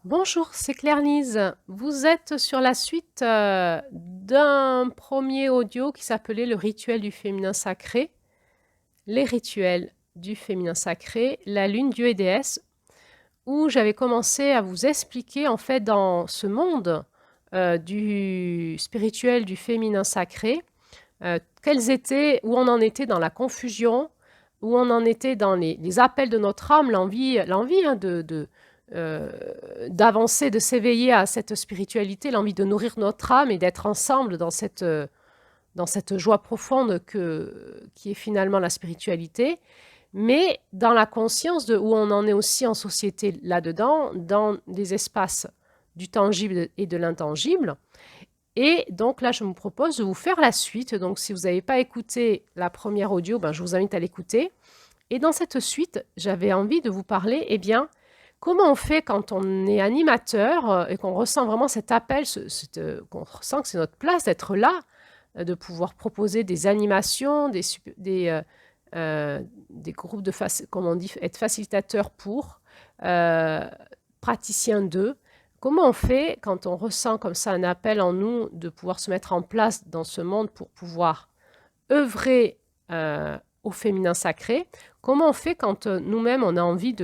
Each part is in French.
Bonjour, c'est Claire-Lise. Vous êtes sur la suite d'un premier audio qui s'appelait Le rituel du féminin sacré, les rituels du féminin sacré, la lune, dieu et déesse, où j'avais commencé à vous expliquer en fait dans ce monde du spirituel du féminin sacré, où on en était dans la confusion, où on en était dans les appels de notre âme, l'envie hein, euh, d'avancer, de s'éveiller à cette spiritualité, l'envie de nourrir notre âme et d'être ensemble dans cette joie profonde qui est finalement la spiritualité, mais dans la conscience de où on en est aussi en société là-dedans, dans des espaces du tangible et de l'intangible. Et donc là, je me propose de vous faire la suite. Donc si vous n'avez pas écouté la première audio, ben, je vous invite à l'écouter. Et dans cette suite, j'avais envie de vous parler, eh bien, comment on fait quand on est animateur et qu'on ressent vraiment cet appel, qu'on ressent que c'est notre place d'être là, de pouvoir proposer des animations, des groupes comme on dit, être facilitateur pour, euh, praticien d'eux. Comment on fait quand on ressent comme ça un appel en nous de pouvoir se mettre en place dans ce monde pour pouvoir œuvrer au féminin sacré? Comment on fait quand nous-mêmes on a envie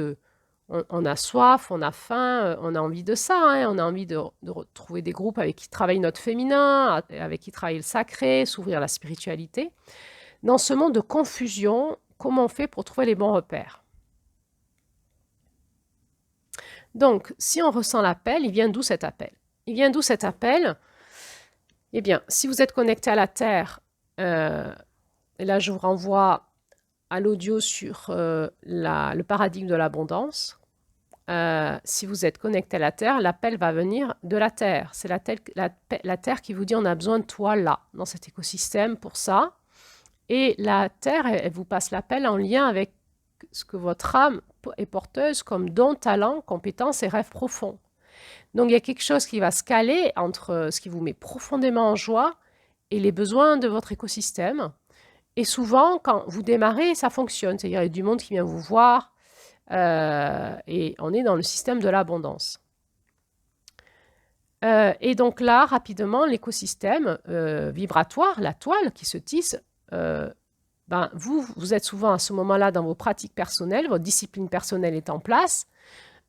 on a soif, on a faim, on a envie de ça, hein, on a envie de retrouver des groupes avec qui travaille notre féminin, avec qui travaille le sacré, s'ouvrir à la spiritualité. Dans ce monde de confusion, comment on fait pour trouver les bons repères? Donc, si on ressent l'appel, il vient d'où cet appel? Il vient d'où cet appel? Eh bien, si vous êtes connecté à la Terre, et là je vous renvoie à l'audio sur le paradigme de l'abondance. Si vous êtes connecté à la Terre, l'appel va venir de la Terre. C'est la Terre qui vous dit on a besoin de toi là, dans cet écosystème pour ça. Et la Terre, elle vous passe l'appel en lien avec ce que votre âme est porteuse comme don, talent, compétences et rêves profonds. Donc il y a quelque chose qui va se caler entre ce qui vous met profondément en joie et les besoins de votre écosystème. Et souvent, quand vous démarrez, ça fonctionne. C'est-à-dire, il y a du monde qui vient vous voir et on est dans le système de l'abondance. Et donc là, rapidement, l'écosystème vibratoire, la toile qui se tisse, ben, vous êtes souvent à ce moment-là dans vos pratiques personnelles, votre discipline personnelle est en place.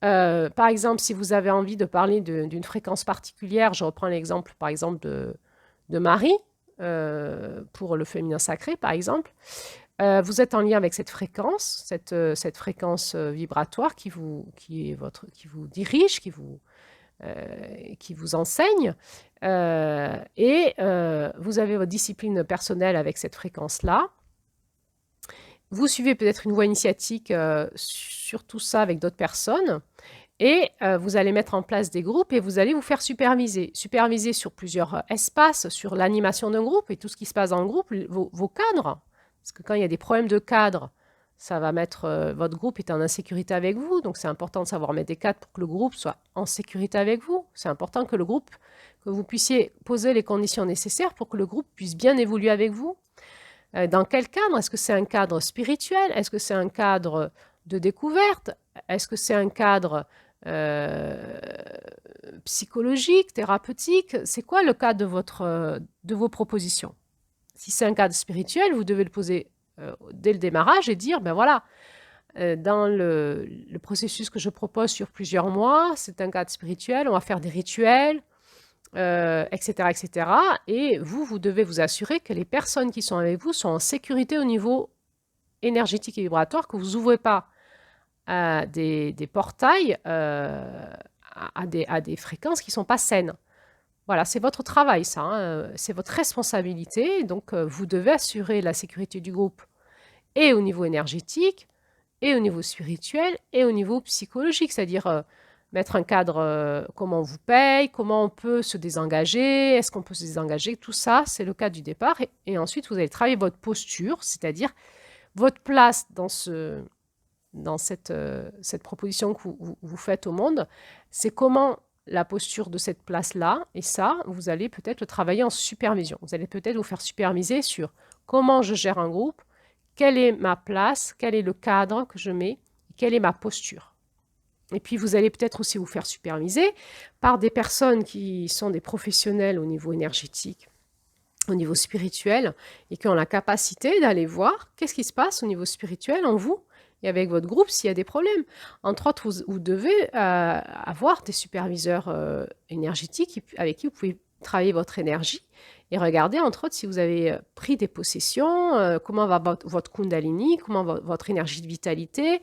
Par exemple, si vous avez envie de parler d'une fréquence particulière, je reprends l'exemple, par exemple, de Marie, pour le féminin sacré, par exemple. Vous êtes en lien avec cette fréquence, cette fréquence vibratoire qui vous dirige, qui vous enseigne. Vous avez votre discipline personnelle avec cette fréquence-là. Vous suivez peut-être une voie initiatique sur tout ça avec d'autres personnes. Et vous allez mettre en place des groupes et vous allez vous faire superviser. Superviser sur plusieurs espaces, sur l'animation d'un groupe et tout ce qui se passe dans le groupe, vos cadres. Parce que quand il y a des problèmes de cadre, ça va mettre votre groupe est en insécurité avec vous. Donc c'est important de savoir mettre des cadres pour que le groupe soit en sécurité avec vous. C'est important que que vous puissiez poser les conditions nécessaires pour que le groupe puisse bien évoluer avec vous. Dans quel cadre? Est-ce que c'est un cadre spirituel? Est-ce que c'est un cadre de découverte? Est-ce que c'est un cadre euh, psychologique, thérapeutique? C'est quoi le cadre de vos propositions? Si c'est un cadre spirituel, vous devez le poser dès le démarrage et dire, ben voilà, dans le processus que je propose sur plusieurs mois, c'est un cadre spirituel, on va faire des rituels, etc., etc. Et vous devez vous assurer que les personnes qui sont avec vous sont en sécurité au niveau énergétique et vibratoire, que vous n'ouvrez pas des portails à des fréquences qui ne sont pas saines. Voilà, c'est votre travail, ça, hein, c'est votre responsabilité. Donc, vous devez assurer la sécurité du groupe et au niveau énergétique, et au niveau spirituel, et au niveau psychologique, c'est-à-dire mettre un cadre, comment on vous paye, comment on peut se désengager, est-ce qu'on peut se désengager, tout ça, c'est le cadre du départ. Et ensuite, vous allez travailler votre posture, c'est-à-dire votre place dans cette proposition que vous faites au monde, c'est comment la posture de cette place-là, et ça, vous allez peut-être le travailler en supervision. Vous allez peut-être vous faire superviser sur comment je gère un groupe, quelle est ma place, quel est le cadre que je mets, quelle est ma posture. Et puis, vous allez peut-être aussi vous faire superviser par des personnes qui sont des professionnels au niveau énergétique, au niveau spirituel, et qui ont la capacité d'aller voir qu'est-ce qui se passe au niveau spirituel en vous et avec votre groupe s'il y a des problèmes. Entre autres, vous devez avoir des superviseurs énergétiques avec qui vous pouvez travailler votre énergie et regarder, entre autres, si vous avez pris des possessions, comment va votre Kundalini, comment va votre énergie de vitalité,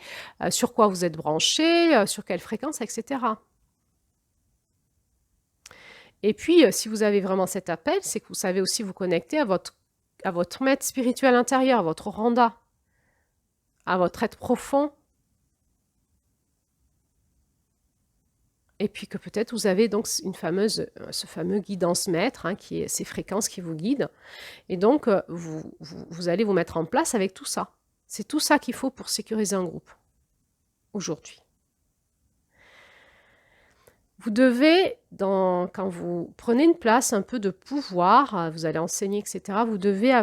sur quoi vous êtes branché, sur quelle fréquence, etc. Et puis, si vous avez vraiment cet appel, c'est que vous savez aussi vous connecter à votre maître spirituel intérieur, à votre Randa, à votre être profond. Et puis que peut-être vous avez donc ce fameux guidance maître, hein, qui est ces fréquences qui vous guident. Et donc, vous allez vous mettre en place avec tout ça. C'est tout ça qu'il faut pour sécuriser un groupe, aujourd'hui. Vous devez, quand vous prenez une place un peu de pouvoir, vous allez enseigner, etc., vous devez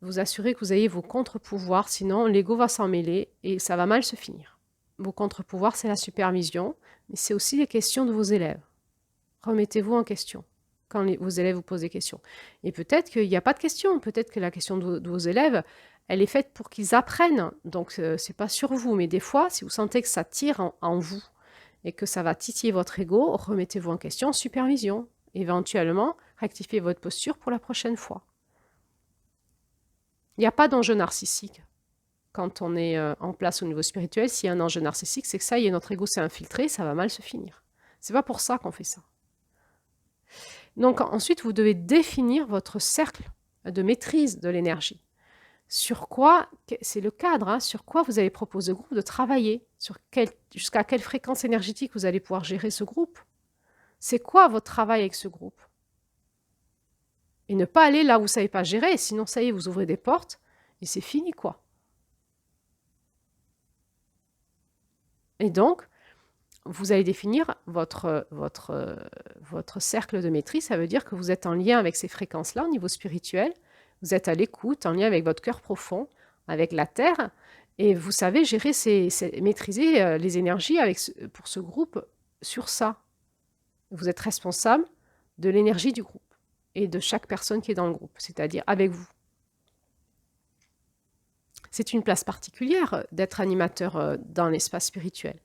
vous assurer que vous ayez vos contre-pouvoirs, sinon l'ego va s'en mêler et ça va mal se finir. Vos contre-pouvoirs, c'est la supervision, mais c'est aussi les questions de vos élèves. Remettez-vous en question quand vos élèves vous posent des questions. Et peut-être qu'il n'y a pas de question, peut-être que la question de vos élèves, elle est faite pour qu'ils apprennent, donc ce n'est pas sur vous, mais des fois, si vous sentez que ça tire en vous, et que ça va titiller votre ego, remettez-vous en question, supervision. Éventuellement, rectifiez votre posture pour la prochaine fois. Il n'y a pas d'enjeu narcissique quand on est en place au niveau spirituel. S'il y a un enjeu narcissique, c'est que ça y est, notre ego s'est infiltré, ça va mal se finir. C'est pas pour ça qu'on fait ça. Donc ensuite, vous devez définir votre cercle de maîtrise de l'énergie. Sur quoi, c'est le cadre, hein, sur quoi vous allez proposer au groupe de travailler, jusqu'à quelle fréquence énergétique vous allez pouvoir gérer ce groupe. C'est quoi votre travail avec ce groupe? Et ne pas aller là où vous ne savez pas gérer, sinon ça y est, vous ouvrez des portes et c'est fini, quoi. Et donc, vous allez définir votre cercle de maîtrise. Ça veut dire que vous êtes en lien avec ces fréquences-là au niveau spirituel. Vous êtes à l'écoute, en lien avec votre cœur profond, avec la Terre, et vous savez gérer, maîtriser les énergies pour ce groupe sur ça. Vous êtes responsable de l'énergie du groupe et de chaque personne qui est dans le groupe, c'est-à-dire avec vous. C'est une place particulière d'être animateur dans l'espace spirituel.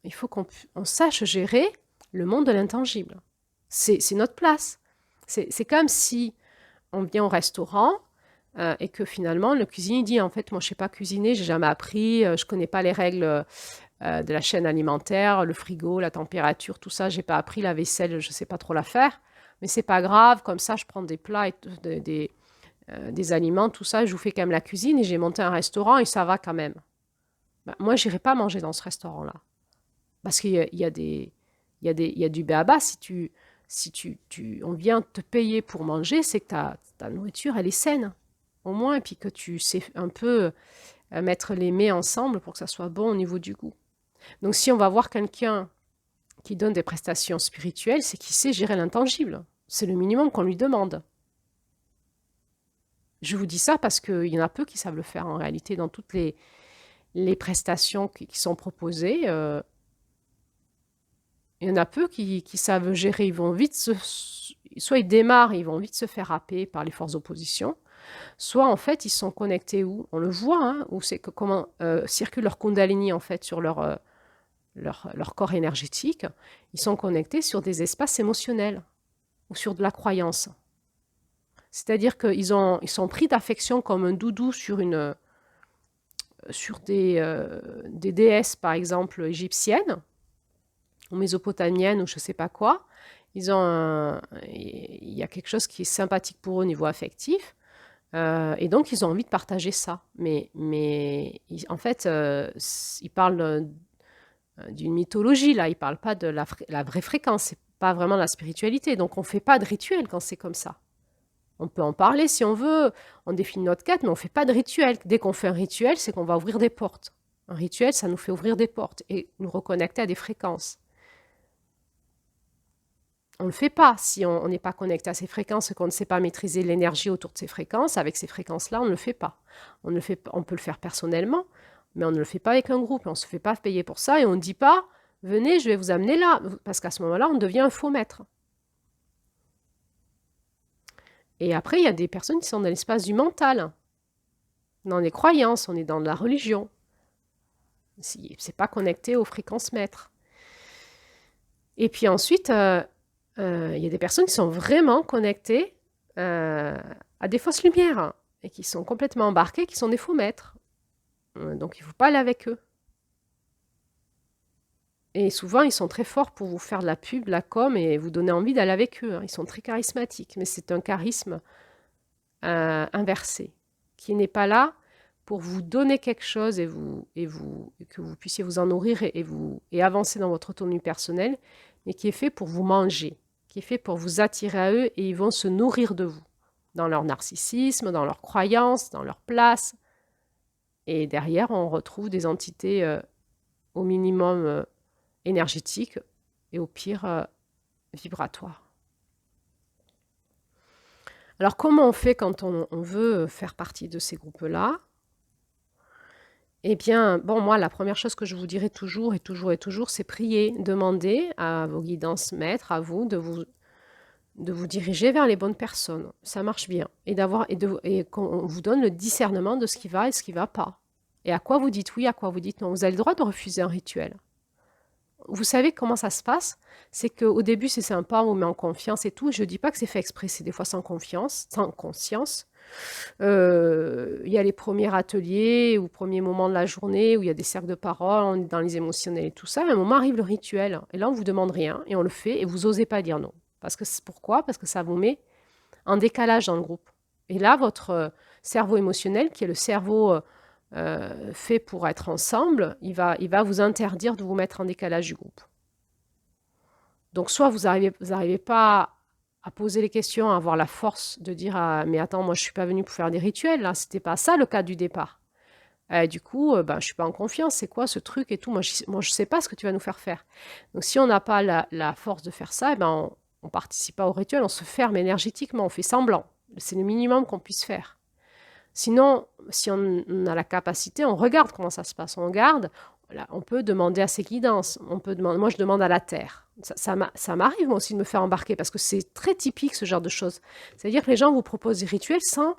Il faut qu'on sache gérer le monde de l'intangible. C'est notre place. C'est comme si on vient au restaurant et que finalement le cuisinier dit en fait moi je ne sais pas cuisiner, j'ai jamais appris, je ne connais pas les règles de la chaîne alimentaire, le frigo, la température, tout ça, j'ai pas appris, la vaisselle, je ne sais pas trop la faire, mais c'est pas grave, comme ça je prends des plats et des aliments, tout ça, je vous fais quand même la cuisine et j'ai monté un restaurant et ça va quand même. Ben, moi j'irai pas manger dans ce restaurant-là. Parce qu'il y a du béaba, on vient te payer pour manger, c'est que ta nourriture, elle est saine, au moins, et puis que tu sais un peu mettre les mets ensemble pour que ça soit bon au niveau du goût. Donc si on va voir quelqu'un qui donne des prestations spirituelles, c'est qu'il sait gérer l'intangible. C'est le minimum qu'on lui demande. Je vous dis ça parce qu'il y en a peu qui savent le faire en réalité dans toutes les prestations qui sont proposées. Il y en a peu qui savent gérer, ils vont vite soit ils démarrent, ils vont vite se faire happer par les forces d'opposition, soit en fait ils sont connectés où on le voit, hein, où c'est que comment circule leur Kundalini en fait sur leur corps énergétique, ils sont connectés sur des espaces émotionnels ou sur de la croyance. C'est-à-dire qu'ils sont pris d'affection comme un doudou sur des déesses par exemple égyptiennes ou mésopotamienne ou je ne sais pas quoi, il y a quelque chose qui est sympathique pour eux au niveau affectif, et donc ils ont envie de partager ça. Mais en fait, ils parlent d'une mythologie, là, ils ne parlent pas de la vraie fréquence, c'est pas vraiment la spiritualité, donc on ne fait pas de rituel quand c'est comme ça. On peut en parler si on veut, on définit notre quête, mais on ne fait pas de rituel. Dès qu'on fait un rituel, c'est qu'on va ouvrir des portes. Un rituel, ça nous fait ouvrir des portes et nous reconnecter à des fréquences. On ne le fait pas si on n'est pas connecté à ces fréquences et qu'on ne sait pas maîtriser l'énergie autour de ces fréquences. Avec ces fréquences-là, on ne le fait pas. On peut le faire personnellement, Mais on ne le fait pas avec un groupe, on ne se fait pas payer pour ça et on ne dit pas « Venez, je vais vous amener là », parce qu'à ce moment-là, on devient un faux maître. Et après, il y a des personnes qui sont dans l'espace du mental, dans les croyances, on est dans la religion. C'est pas connecté aux fréquences maîtres. Et puis ensuite, il y a des personnes qui sont vraiment connectées à des fausses lumières et qui sont complètement embarquées, qui sont des faux maîtres. Donc il ne faut pas aller avec eux. Et souvent, ils sont très forts pour vous faire de la pub, de la com et vous donner envie d'aller avec eux. Ils sont très charismatiques, mais c'est un charisme inversé, qui n'est pas là pour vous donner quelque chose et que vous puissiez vous en nourrir et avancer dans votre autonomie personnelle, mais qui est fait pour vous manger, qui est fait pour vous attirer à eux et ils vont se nourrir de vous, dans leur narcissisme, dans leurs croyances, dans leur place. Et derrière, on retrouve des entités au minimum énergétiques et au pire vibratoires. Alors, comment on fait quand on veut faire partie de ces groupes-là? Eh bien, bon, moi, la première chose que je vous dirai toujours et toujours et toujours, c'est prier, demander à vos guidances maîtres, à vous, de vous diriger vers les bonnes personnes. Ça marche bien. Et qu'on vous donne le discernement de ce qui va et ce qui ne va pas. Et à quoi vous dites oui, à quoi vous dites non. Vous avez le droit de refuser un rituel. Vous savez comment ça se passe? C'est qu'au début, c'est sympa, on vous met en confiance et tout. Je ne dis pas que c'est fait exprès, c'est des fois sans confiance, sans conscience. Il y a les premiers ateliers ou premiers moments de la journée où il y a des cercles de parole, on est dans les émotionnels et tout ça. À un moment arrive le rituel. Et là, on ne vous demande rien et on le fait et vous n'osez pas dire non. Pourquoi? Parce que ça vous met en décalage dans le groupe. Et là, votre cerveau émotionnel, qui est le cerveau fait pour être ensemble, il va vous interdire de vous mettre en décalage du groupe. Donc, soit vous n'arrivez pas à poser les questions, à avoir la force de dire mais attends, moi je ne suis pas venue pour faire des rituels, là, c'était pas ça le cas du départ. Du coup, je ne suis pas en confiance, c'est quoi ce truc et tout, moi je ne sais pas ce que tu vas nous faire faire. Donc, si on n'a pas la force de faire ça, on ne participe pas au rituel, on se ferme énergétiquement, on fait semblant. C'est le minimum qu'on puisse faire. Sinon, si on a la capacité, on regarde comment ça se passe. On regarde, on peut demander à ses guidances. Moi, je demande à la Terre. Ça m'arrive, moi aussi, de me faire embarquer parce que c'est très typique, ce genre de choses. C'est-à-dire que les gens vous proposent des rituels sans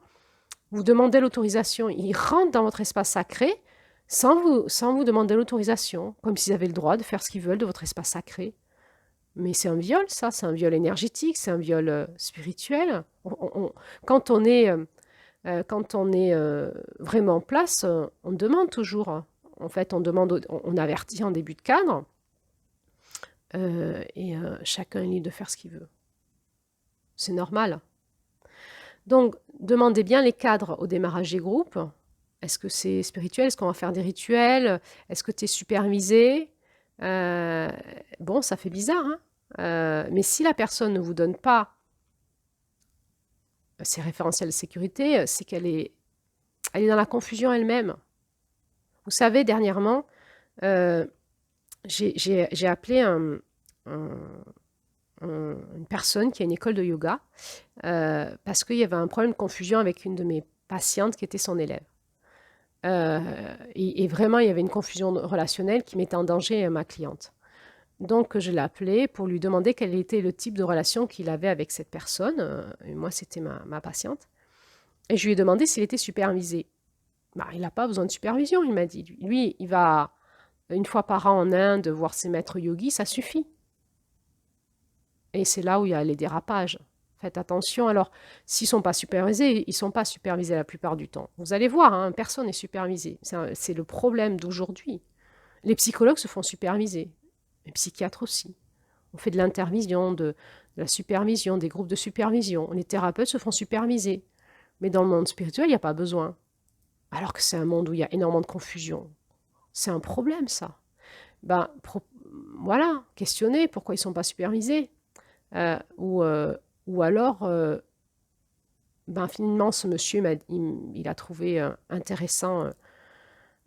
vous demander l'autorisation. Ils rentrent dans votre espace sacré sans vous demander l'autorisation, comme s'ils avaient le droit de faire ce qu'ils veulent de votre espace sacré. Mais c'est un viol, ça. C'est un viol énergétique, c'est un viol spirituel. Quand on est vraiment en place, on demande toujours. En fait, on avertit en début de cadre et chacun est libre de faire ce qu'il veut. C'est normal. Donc, demandez bien les cadres au démarrage des groupes. Est-ce que c'est spirituel? Est-ce qu'on va faire des rituels? Est-ce que tu es supervisé? Bon, ça fait bizarre, hein, mais si la personne ne vous donne pas ses référentiels de sécurité, c'est qu'elle est dans la confusion elle-même. Vous savez, dernièrement, j'ai appelé une personne qui a une école de yoga parce qu'il y avait un problème de confusion avec une de mes patientes qui était son élève. Et vraiment, il y avait une confusion relationnelle qui mettait en danger ma cliente. Donc, je l'ai appelé pour lui demander quel était le type de relation qu'il avait avec cette personne. Et moi, c'était ma patiente. Et je lui ai demandé s'il était supervisé. Il n'a pas besoin de supervision, il m'a dit. Lui, il va une fois par an en Inde voir ses maîtres yogis, ça suffit. Et c'est là où il y a les dérapages. Faites attention. Alors, s'ils ne sont pas supervisés, ils ne sont pas supervisés la plupart du temps. Vous allez voir, hein, personne n'est supervisé. C'est le problème d'aujourd'hui. Les psychologues se font superviser. Les psychiatres aussi. On fait de l'intervision, de la supervision, des groupes de supervision. Les thérapeutes se font superviser. Mais dans le monde spirituel, il n'y a pas besoin. Alors que c'est un monde où il y a énormément de confusion. C'est un problème, ça. Voilà, questionnez pourquoi ils ne sont pas supervisés. Ou alors, finalement, ce monsieur, il a trouvé intéressant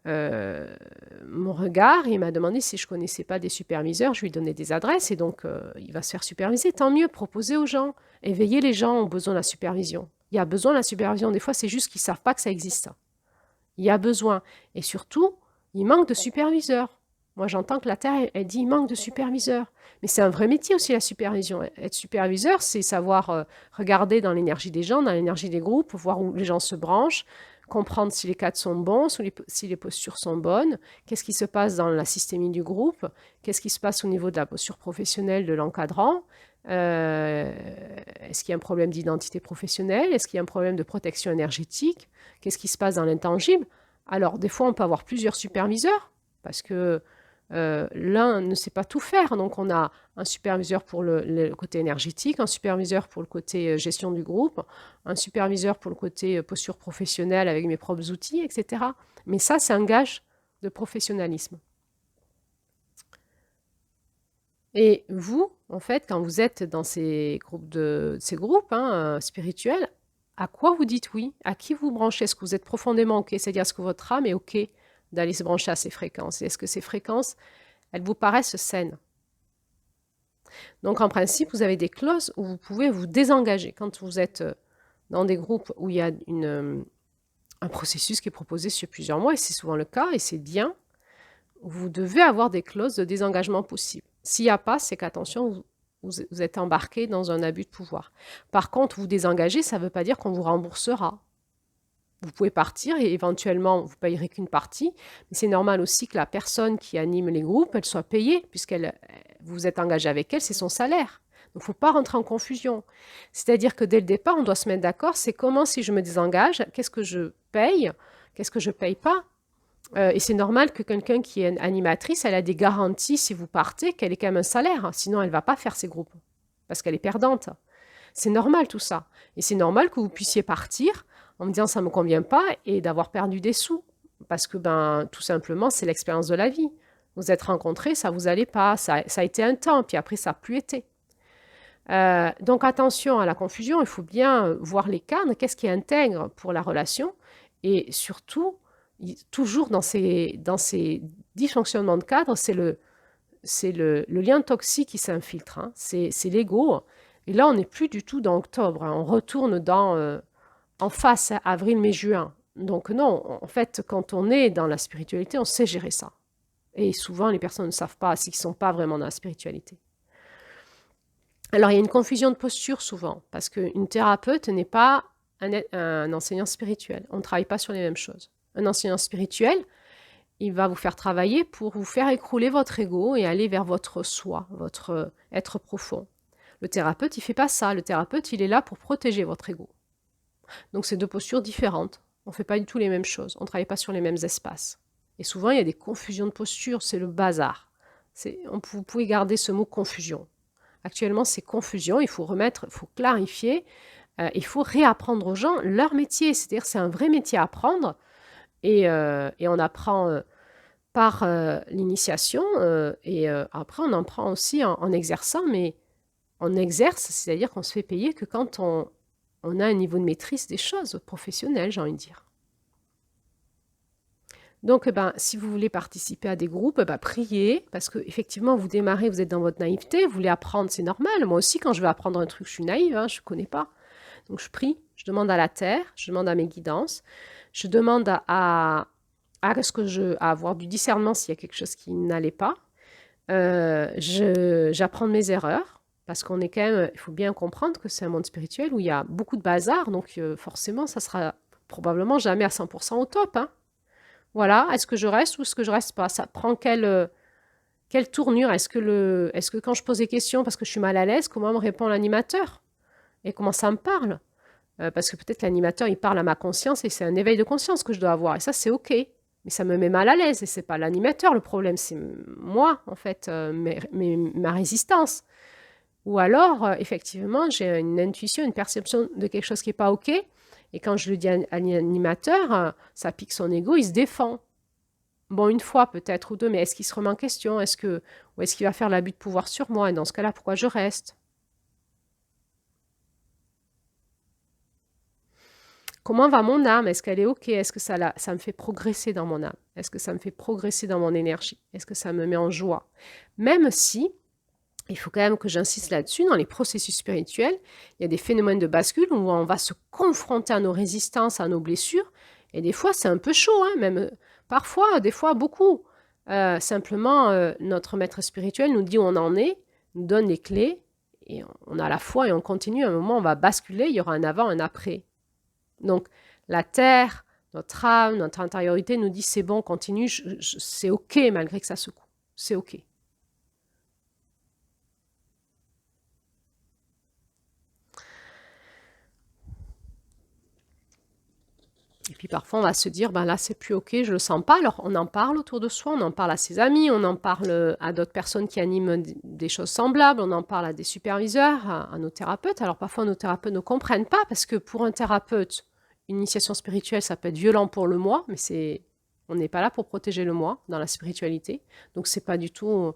mon regard. Il m'a demandé si je ne connaissais pas des superviseurs. Je lui donnais des adresses et donc il va se faire superviser. Tant mieux, proposez aux gens. Éveillez les gens ont besoin de la supervision. Il y a besoin de la supervision. Des fois, c'est juste qu'ils ne savent pas que ça existe. Il y a besoin. Et surtout, Il manque de superviseurs. Moi, j'entends que la Terre, elle dit il manque de superviseurs. Mais c'est un vrai métier aussi, la supervision. Être superviseur, c'est savoir regarder dans l'énergie des gens, dans l'énergie des groupes, voir où les gens se branchent, comprendre si les cadres sont bons, si les postures sont bonnes, qu'est-ce qui se passe dans la systémie du groupe, qu'est-ce qui se passe au niveau de la posture professionnelle de l'encadrant, est-ce qu'il y a un problème d'identité professionnelle, est-ce qu'il y a un problème de protection énergétique, qu'est-ce qui se passe dans l'intangible. Alors, des fois, on peut avoir plusieurs superviseurs, parce que l'un ne sait pas tout faire. Donc, on a un superviseur pour le côté énergétique, un superviseur pour le côté gestion du groupe, un superviseur pour le côté posture professionnelle avec mes propres outils, etc. Mais ça, c'est un gage de professionnalisme. Et vous, en fait, quand vous êtes dans ces groupes spirituels, à quoi vous dites oui? À qui vous branchez? Est-ce que vous êtes profondément OK? C'est-à-dire, est-ce que votre âme est OK d'aller se brancher à ces fréquences? Et est-ce que ces fréquences, elles vous paraissent saines? Donc, en principe, vous avez des clauses où vous pouvez vous désengager. Quand vous êtes dans des groupes où il y a un processus qui est proposé sur plusieurs mois, et c'est souvent le cas, et c'est bien, vous devez avoir des clauses de désengagement possibles. S'il n'y a pas, c'est qu'attention, vous êtes embarqué dans un abus de pouvoir. Par contre, vous désengager, ça ne veut pas dire qu'on vous remboursera. Vous pouvez partir et éventuellement, vous ne payerez qu'une partie. Mais c'est normal aussi que la personne qui anime les groupes, elle soit payée, puisqu'elle vous êtes engagé avec elle, c'est son salaire. Donc, il ne faut pas rentrer en confusion. C'est-à-dire que dès le départ, on doit se mettre d'accord, c'est comment si je me désengage, qu'est-ce que je paye, qu'est-ce que je ne paye pas. Et c'est normal que quelqu'un qui est animatrice, elle a des garanties si vous partez, qu'elle ait quand même un salaire. Sinon, elle ne va pas faire ses groupes, parce qu'elle est perdante. C'est normal tout ça. Et c'est normal que vous puissiez partir en me disant ça ne me convient pas et d'avoir perdu des sous. Parce que tout simplement, c'est l'expérience de la vie. Vous êtes rencontrés, ça vous allait pas, ça a été un temps, puis après ça n'a plus été. Donc attention à la confusion, il faut bien voir les cadres, qu'est-ce qui intègre pour la relation, et surtout, toujours dans ces dysfonctionnements de cadre, c'est le lien toxique qui s'infiltre, hein. C'est l'ego. Et là, on n'est plus du tout dans octobre, hein. On retourne en face, avril, mai, juin. Donc non, en fait, quand on est dans la spiritualité, on sait gérer ça. Et souvent, les personnes ne savent pas, s'ils ne sont pas vraiment dans la spiritualité. Alors, il y a une confusion de posture souvent, parce qu'une thérapeute n'est pas un enseignant spirituel. On ne travaille pas sur les mêmes choses. Un enseignant spirituel, il va vous faire travailler pour vous faire écrouler votre ego et aller vers votre soi, votre être profond. Le thérapeute, il ne fait pas ça. Le thérapeute, il est là pour protéger votre ego. Donc, c'est deux postures différentes. On ne fait pas du tout les mêmes choses. On ne travaille pas sur les mêmes espaces. Et souvent, il y a des confusions de postures. C'est le bazar. Vous pouvez garder ce mot confusion. Actuellement, c'est confusion. Il faut clarifier. Il faut réapprendre aux gens leur métier. C'est-à-dire, c'est un vrai métier à apprendre. Et on apprend par l'initiation. Et après, on en prend aussi en exerçant. Mais on exerce, c'est-à-dire qu'on se fait payer que quand on a un niveau de maîtrise des choses professionnelles, j'ai envie de dire. Donc, si vous voulez participer à des groupes, priez, parce qu'effectivement, vous démarrez, vous êtes dans votre naïveté, vous voulez apprendre, c'est normal. Moi aussi, quand je veux apprendre un truc, je suis naïve, hein, je ne connais pas. Donc, je prie, je demande à la terre, je demande à mes guidances, je demande à avoir du discernement s'il y a quelque chose qui n'allait pas. J'apprends de mes erreurs, parce qu'on est quand même, il faut bien comprendre que c'est un monde spirituel où il y a beaucoup de bazar, donc forcément, ça sera probablement jamais à 100% au top, hein. Voilà, est-ce que je reste ou est-ce que je reste pas? Ça prend quelle tournure? Est-ce que quand je pose des questions parce que je suis mal à l'aise, comment me répond l'animateur? Et comment ça me parle? Parce que peut-être l'animateur, il parle à ma conscience et c'est un éveil de conscience que je dois avoir. Et ça, c'est OK. Mais ça me met mal à l'aise et c'est pas l'animateur le problème, c'est moi, en fait, ma résistance. Ou alors, effectivement, j'ai une intuition, une perception de quelque chose qui n'est pas OK. Et quand je le dis à l'animateur, ça pique son ego, il se défend. Bon, une fois peut-être ou deux, mais est-ce qu'il se remet en question? Ou est-ce qu'il va faire l'abus de pouvoir sur moi? Et dans ce cas-là, pourquoi je reste? Comment va mon âme? Est-ce qu'elle est OK? Est-ce que ça me fait progresser dans mon âme? Est-ce que ça me fait progresser dans mon énergie? Est-ce que ça me met en joie? Même si, il faut quand même que j'insiste là-dessus, dans les processus spirituels, il y a des phénomènes de bascule où on va se confronter à nos résistances, à nos blessures. Et des fois, c'est un peu chaud, hein, même Parfois, des fois, beaucoup. Simplement, notre maître spirituel nous dit où on en est, nous donne les clés, et on a la foi et on continue. À un moment, on va basculer, il y aura un avant, un après. Donc, la terre, notre âme, notre intériorité nous dit c'est bon, continue, c'est OK malgré que ça secoue. C'est OK. Et puis parfois, on va se dire, ben là, c'est plus OK, je le sens pas. Alors, on en parle autour de soi, on en parle à ses amis, on en parle à d'autres personnes qui animent des choses semblables, on en parle à des superviseurs, à nos thérapeutes. Alors, parfois, nos thérapeutes ne comprennent pas parce que pour un thérapeute, une initiation spirituelle, ça peut être violent pour le moi, mais on n'est pas là pour protéger le moi dans la spiritualité. Donc, c'est pas du tout,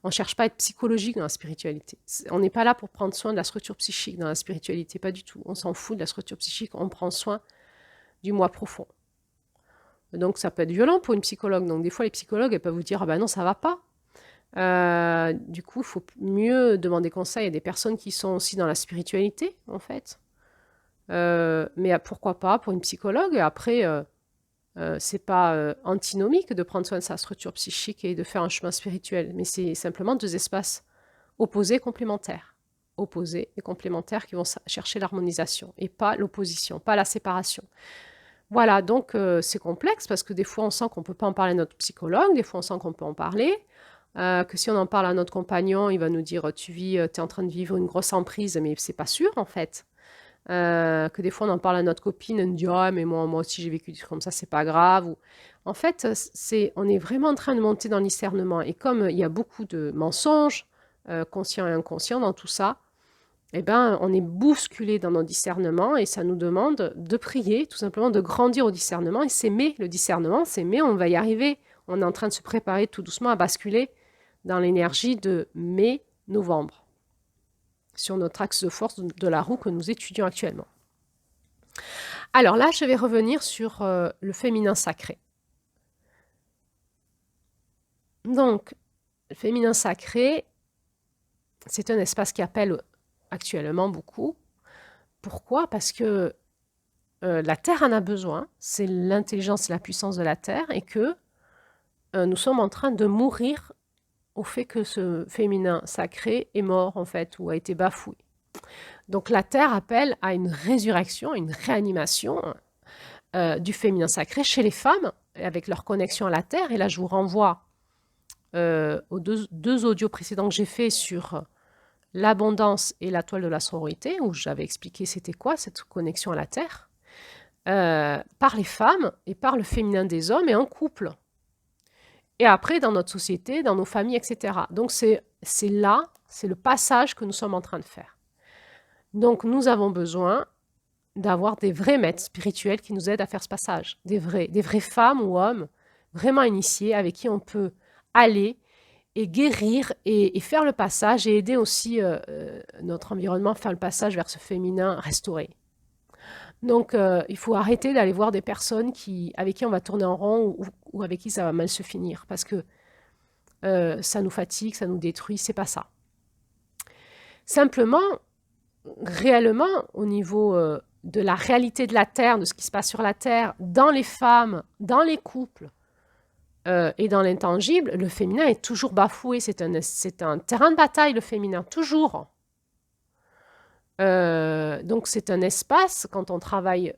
on cherche pas à être psychologique dans la spiritualité. On n'est pas là pour prendre soin de la structure psychique dans la spiritualité, pas du tout. On s'en fout de la structure psychique, on prend soin du moi profond. Donc ça peut être violent pour une psychologue. Donc des fois les psychologues elles peuvent vous dire ah ben non ça va pas. Du coup il faut mieux demander conseil à des personnes qui sont aussi dans la spiritualité en fait. Mais pourquoi pas pour une psychologue. Après c'est pas antinomique de prendre soin de sa structure psychique et de faire un chemin spirituel. Mais c'est simplement deux espaces opposés complémentaires. Opposés et complémentaires qui vont chercher l'harmonisation et pas l'opposition, pas la séparation. Voilà, donc c'est complexe parce que des fois on sent qu'on ne peut pas en parler à notre psychologue, des fois on sent qu'on peut en parler, que si on en parle à notre compagnon, il va nous dire tu es en train de vivre une grosse emprise, mais c'est pas sûr en fait. Que des fois on en parle à notre copine, elle nous dit ah mais moi aussi j'ai vécu comme ça, c'est pas grave. En fait, on est vraiment en train de monter dans le discernement et comme il y a beaucoup de mensonges, conscients et inconscients dans tout ça, eh ben, on est bousculé dans nos discernements et ça nous demande de prier, tout simplement de grandir au discernement. Et c'est mai, le discernement, c'est mai, on va y arriver. On est en train de se préparer tout doucement à basculer dans l'énergie de mai-novembre, sur notre axe de force de la roue que nous étudions actuellement. Alors là, je vais revenir sur le féminin sacré. Donc, le féminin sacré, c'est un espace qui appelle actuellement beaucoup. Pourquoi? Parce que la Terre en a besoin, c'est l'intelligence et la puissance de la Terre, et que nous sommes en train de mourir au fait que ce féminin sacré est mort, en fait, ou a été bafoué. Donc la Terre appelle à une résurrection, une réanimation du féminin sacré chez les femmes, avec leur connexion à la Terre. Et là, je vous renvoie aux deux audios précédents que j'ai faits sur l'abondance et la toile de la sororité, où j'avais expliqué c'était quoi cette connexion à la Terre. Par les femmes et par le féminin des hommes et en couple. Et après, dans notre société, dans nos familles, etc. Donc, c'est là, c'est le passage que nous sommes en train de faire. Donc, nous avons besoin d'avoir des vrais maîtres spirituels qui nous aident à faire ce passage. Des vraies femmes ou hommes vraiment initiés avec qui on peut aller et guérir et faire le passage et aider aussi notre environnement à faire le passage vers ce féminin restauré. Donc, il faut arrêter d'aller voir des personnes avec qui on va tourner en rond ou avec qui ça va mal se finir, parce que ça nous fatigue, ça nous détruit, c'est pas ça. Simplement, réellement, au niveau de la réalité de la Terre, de ce qui se passe sur la Terre, dans les femmes, dans les couples et dans l'intangible, le féminin est toujours bafoué. C'est un terrain de bataille, le féminin, toujours. Donc c'est un espace, quand on travaille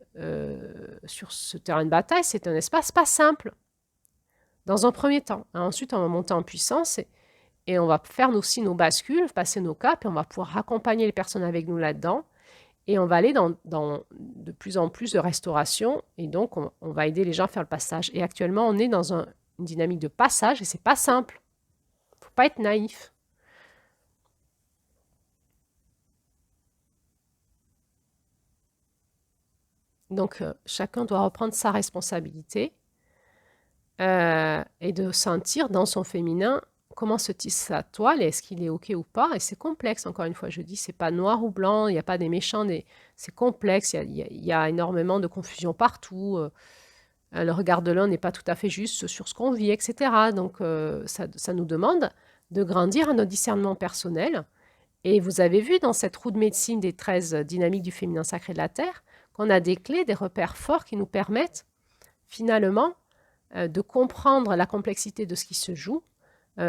sur ce terrain de bataille, c'est un espace pas simple, dans un premier temps. Ensuite, on va monter en puissance et on va faire aussi nos bascules, passer nos caps, et on va pouvoir accompagner les personnes avec nous là-dedans. Et on va aller dans de plus en plus de restauration, et donc on va aider les gens à faire le passage. Et actuellement, on est dans une dynamique de passage, et c'est pas simple. Il ne faut pas être naïf. Donc, chacun doit reprendre sa responsabilité et de sentir dans son féminin comment se tisse sa toile, est-ce qu'il est OK ou pas. Et c'est complexe, encore une fois, je dis, c'est pas noir ou blanc, il n'y a pas des méchants, c'est complexe, il y a énormément de confusion partout. Le regard de l'un n'est pas tout à fait juste sur ce qu'on vit, etc. Donc, ça nous demande de grandir à notre discernement personnel. Et vous avez vu dans cette roue de médecine des 13 dynamiques du féminin sacré de la Terre, qu'on a des clés, des repères forts qui nous permettent finalement de comprendre la complexité de ce qui se joue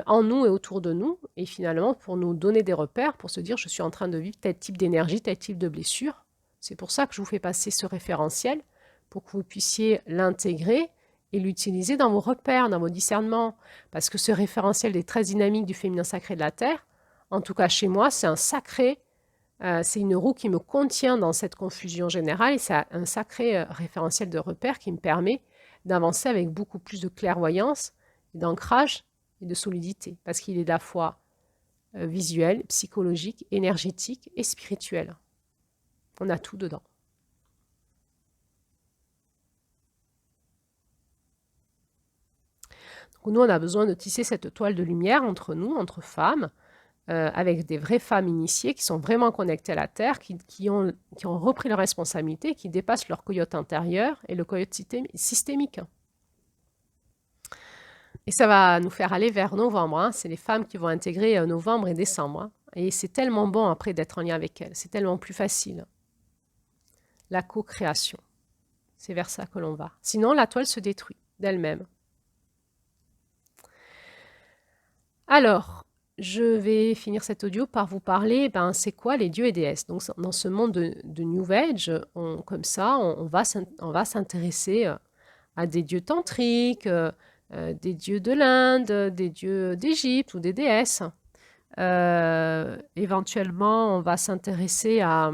en nous et autour de nous, et finalement pour nous donner des repères, pour se dire je suis en train de vivre tel type d'énergie, tel type de blessure. C'est pour ça que je vous fais passer ce référentiel, pour que vous puissiez l'intégrer et l'utiliser dans vos repères, dans vos discernements. Parce que ce référentiel des 13 dynamiques du féminin sacré de la Terre, en tout cas chez moi, c'est un sacré, c'est une roue qui me contient dans cette confusion générale, et c'est un sacré référentiel de repères qui me permet d'avancer avec beaucoup plus de clairvoyance, d'ancrage et de solidité, parce qu'il est à la fois visuel, psychologique, énergétique et spirituel. On a tout dedans. Donc nous, on a besoin de tisser cette toile de lumière entre nous, entre femmes, avec des vraies femmes initiées qui sont vraiment connectées à la Terre, qui ont repris leurs responsabilités, qui dépassent leur coyote intérieur et le coyote systémique. Et ça va nous faire aller vers novembre. Hein. C'est les femmes qui vont intégrer novembre et décembre. Hein. Et c'est tellement bon après d'être en lien avec elles. C'est tellement plus facile. La co-création. C'est vers ça que l'on va. Sinon, la toile se détruit d'elle-même. Alors, je vais finir cet audio par vous parler, c'est quoi les dieux et déesses. Donc, dans ce monde de New Age, comme ça, on va s'intéresser à des dieux tantriques, des dieux de l'Inde, des dieux d'Égypte ou des déesses. Éventuellement, on va s'intéresser à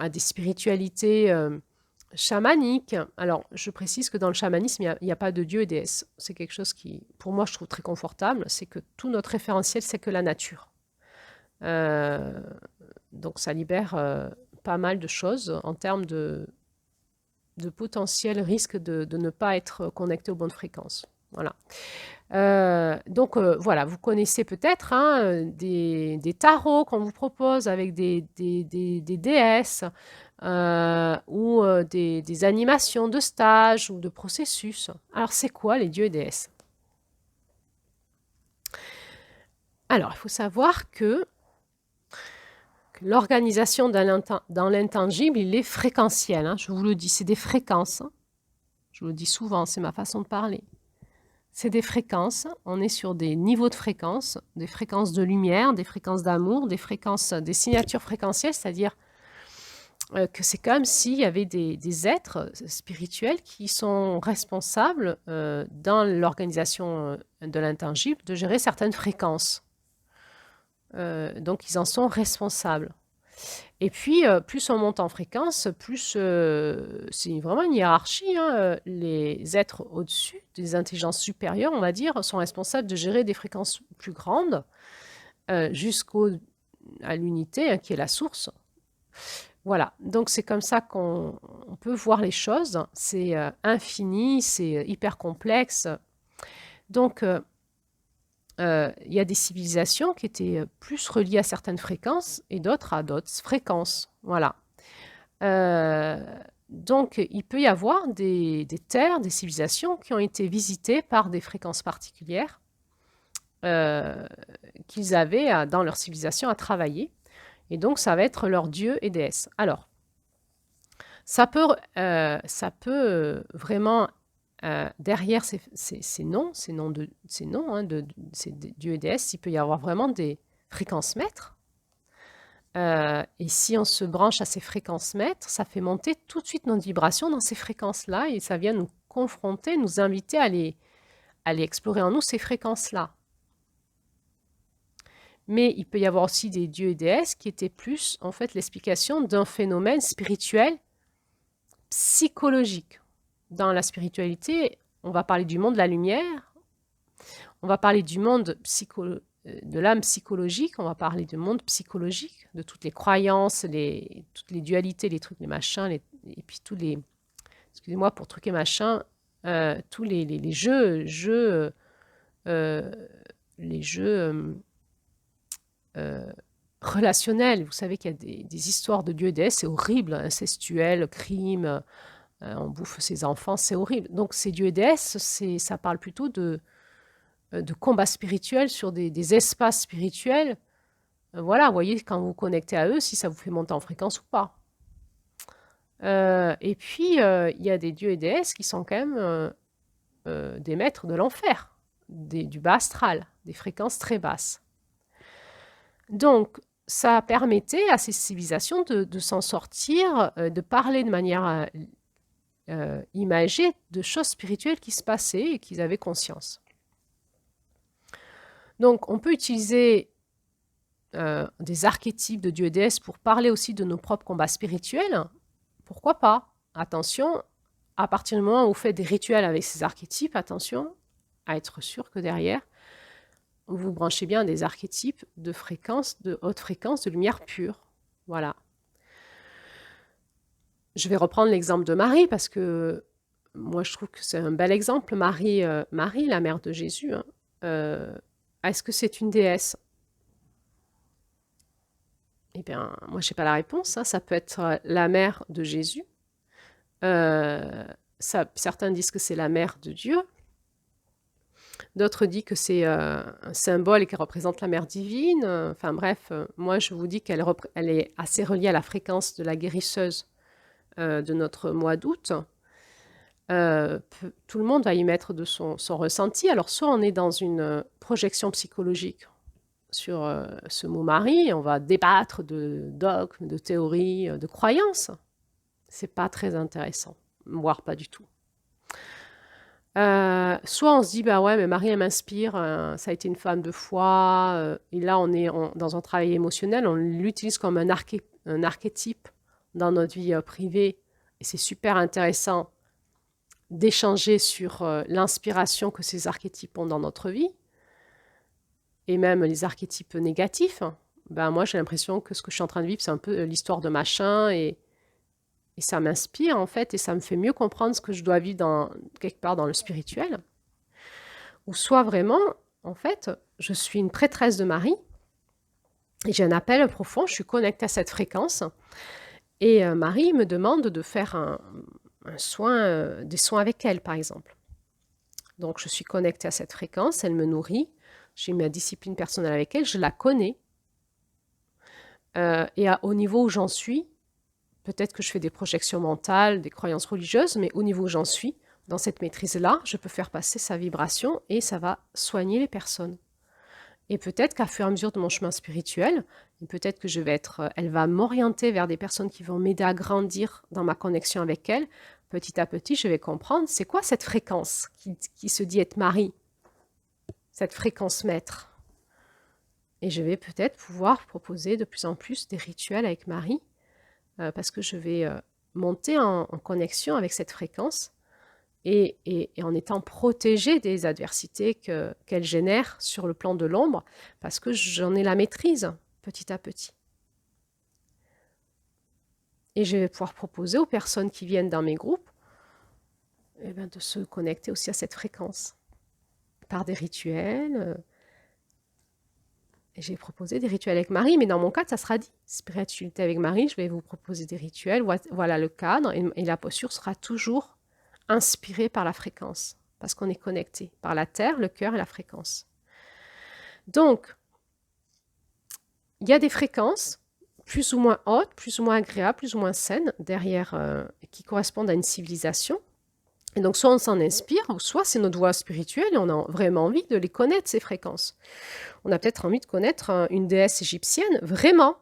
des spiritualités chamaniques. Alors, je précise que dans le chamanisme, il n'y a pas de dieux et déesses. C'est quelque chose qui, pour moi, je trouve très confortable. C'est que tout notre référentiel, c'est que la nature. Donc, ça libère pas mal de choses en termes de potentiel risque de ne pas être connecté aux bonnes fréquences. Voilà. Donc, voilà, vous connaissez peut-être hein, des tarots qu'on vous propose avec des déesses ou des animations de stages ou de processus. Alors, c'est quoi les dieux et déesses? Alors, il faut savoir que l'organisation dans l'intangible, il est fréquentiel. Hein, je vous le dis, c'est des fréquences. Hein. Je vous le dis souvent, c'est ma façon de parler. C'est des fréquences. On est sur des niveaux de fréquences, des fréquences de lumière, des fréquences d'amour, des fréquences, des signatures fréquentielles, c'est-à-dire que c'est comme s'il y avait des êtres spirituels qui sont responsables dans l'organisation de l'intangible de gérer certaines fréquences. Donc, ils en sont responsables. Et puis, plus on monte en fréquence, plus c'est vraiment une hiérarchie. Hein, les êtres au-dessus, des intelligences supérieures, on va dire, sont responsables de gérer des fréquences plus grandes jusqu'à l'unité hein, qui est la source. Voilà, donc c'est comme ça qu'on peut voir les choses. C'est infini, c'est hyper complexe. Donc, il y a des civilisations qui étaient plus reliées à certaines fréquences et d'autres à d'autres fréquences. Voilà. Donc, il peut y avoir des terres, des civilisations qui ont été visitées par des fréquences particulières qu'ils avaient dans leur civilisation à travailler. Et donc, ça va être leurs dieux et déesses. Alors, ça peut vraiment, derrière ces noms hein, de ces dieux et déesses, il peut y avoir vraiment des fréquences maîtres. Et si on se branche à ces fréquences maîtres, ça fait monter tout de suite notre vibration dans ces fréquences-là et ça vient nous confronter, nous inviter à aller explorer en nous ces fréquences-là. Mais il peut y avoir aussi des dieux et déesses qui étaient plus, en fait, l'explication d'un phénomène spirituel psychologique. Dans la spiritualité, on va parler du monde de la lumière, on va parler du monde de l'âme psychologique, on va parler du monde psychologique, de toutes les croyances, toutes les dualités, les trucs, les machins, et puis tous les... Excusez-moi pour trucs et machins, tous les jeux... les jeux relationnels. Vous savez qu'il y a des histoires de dieux et déesses, c'est horrible, incestuel, crime, on bouffe ses enfants, c'est horrible. Donc ces dieux et déesses, ça parle plutôt de combat spirituel sur des espaces spirituels. Voilà, vous voyez, quand vous vous connectez à eux, si ça vous fait monter en fréquence ou pas. Et puis, il y a des dieux et déesses qui sont quand même d'émettre de l'enfer, du bas astral, des fréquences très basses. Donc, ça permettait à ces civilisations de s'en sortir, de parler de manière imagée de choses spirituelles qui se passaient et qu'ils avaient conscience. Donc, on peut utiliser des archétypes de dieux et déesses pour parler aussi de nos propres combats spirituels. Pourquoi pas? Attention, à partir du moment où vous faites des rituels avec ces archétypes, attention à être sûr que derrière, vous branchez bien des archétypes de fréquence, de haute fréquence, de lumière pure. Voilà. Je vais reprendre l'exemple de Marie parce que moi je trouve que c'est un bel exemple. Marie, la mère de Jésus, hein, est-ce que c'est une déesse? Eh bien, moi je n'ai pas la réponse. Hein. Ça peut être la mère de Jésus. Certains disent que c'est la mère de Dieu. D'autres disent que c'est un symbole et qu'elle représente la mère divine. Enfin bref, moi je vous dis qu'elle est assez reliée à la fréquence de la guérisseuse de notre mois d'août. Tout le monde va y mettre de son ressenti. Alors soit on est dans une projection psychologique sur ce mot Marie, on va débattre de dogmes, de théories, de croyances. C'est pas très intéressant, voire pas du tout. Soit on se dit, bah ouais, mais Marie, elle m'inspire, ça a été une femme de foi, et là, on est dans un travail émotionnel, on l'utilise comme un archétype dans notre vie privée, et c'est super intéressant d'échanger sur l'inspiration que ces archétypes ont dans notre vie, et même les archétypes négatifs. Ben moi, j'ai l'impression que ce que je suis en train de vivre, c'est un peu l'histoire de machin, et ça m'inspire, en fait, et ça me fait mieux comprendre ce que je dois vivre quelque part dans le spirituel. Ou soit vraiment, en fait, je suis une prêtresse de Marie, et j'ai un appel profond, je suis connectée à cette fréquence, et Marie me demande de faire des soins avec elle, par exemple. Donc, je suis connectée à cette fréquence, elle me nourrit, j'ai ma discipline personnelle avec elle, je la connais, et au niveau où j'en suis, peut-être que je fais des projections mentales, des croyances religieuses, mais au niveau où j'en suis, dans cette maîtrise-là, je peux faire passer sa vibration et ça va soigner les personnes. Et peut-être qu'à fur et à mesure de mon chemin spirituel, peut-être que elle va m'orienter vers des personnes qui vont m'aider à grandir dans ma connexion avec elle. Petit à petit, je vais comprendre c'est quoi cette fréquence qui se dit être Marie, cette fréquence maître. Et je vais peut-être pouvoir proposer de plus en plus des rituels avec Marie, parce que je vais monter en connexion avec cette fréquence et en étant protégée des adversités qu'elle génère sur le plan de l'ombre, parce que j'en ai la maîtrise petit à petit. Et je vais pouvoir proposer aux personnes qui viennent dans mes groupes de se connecter aussi à cette fréquence par des rituels. Et j'ai proposé des rituels avec Marie, mais dans mon cadre, ça sera dit. Spiritualité avec Marie, je vais vous proposer des rituels. Voilà le cadre, et la posture sera toujours inspirée par la fréquence, parce qu'on est connecté par la terre, le cœur et la fréquence. Donc, il y a des fréquences plus ou moins hautes, plus ou moins agréables, plus ou moins saines, derrière, qui correspondent à une civilisation. Et donc, soit on s'en inspire, ou soit c'est notre voie spirituelle et on a vraiment envie de les connaître, ces fréquences. On a peut-être envie de connaître une déesse égyptienne, vraiment.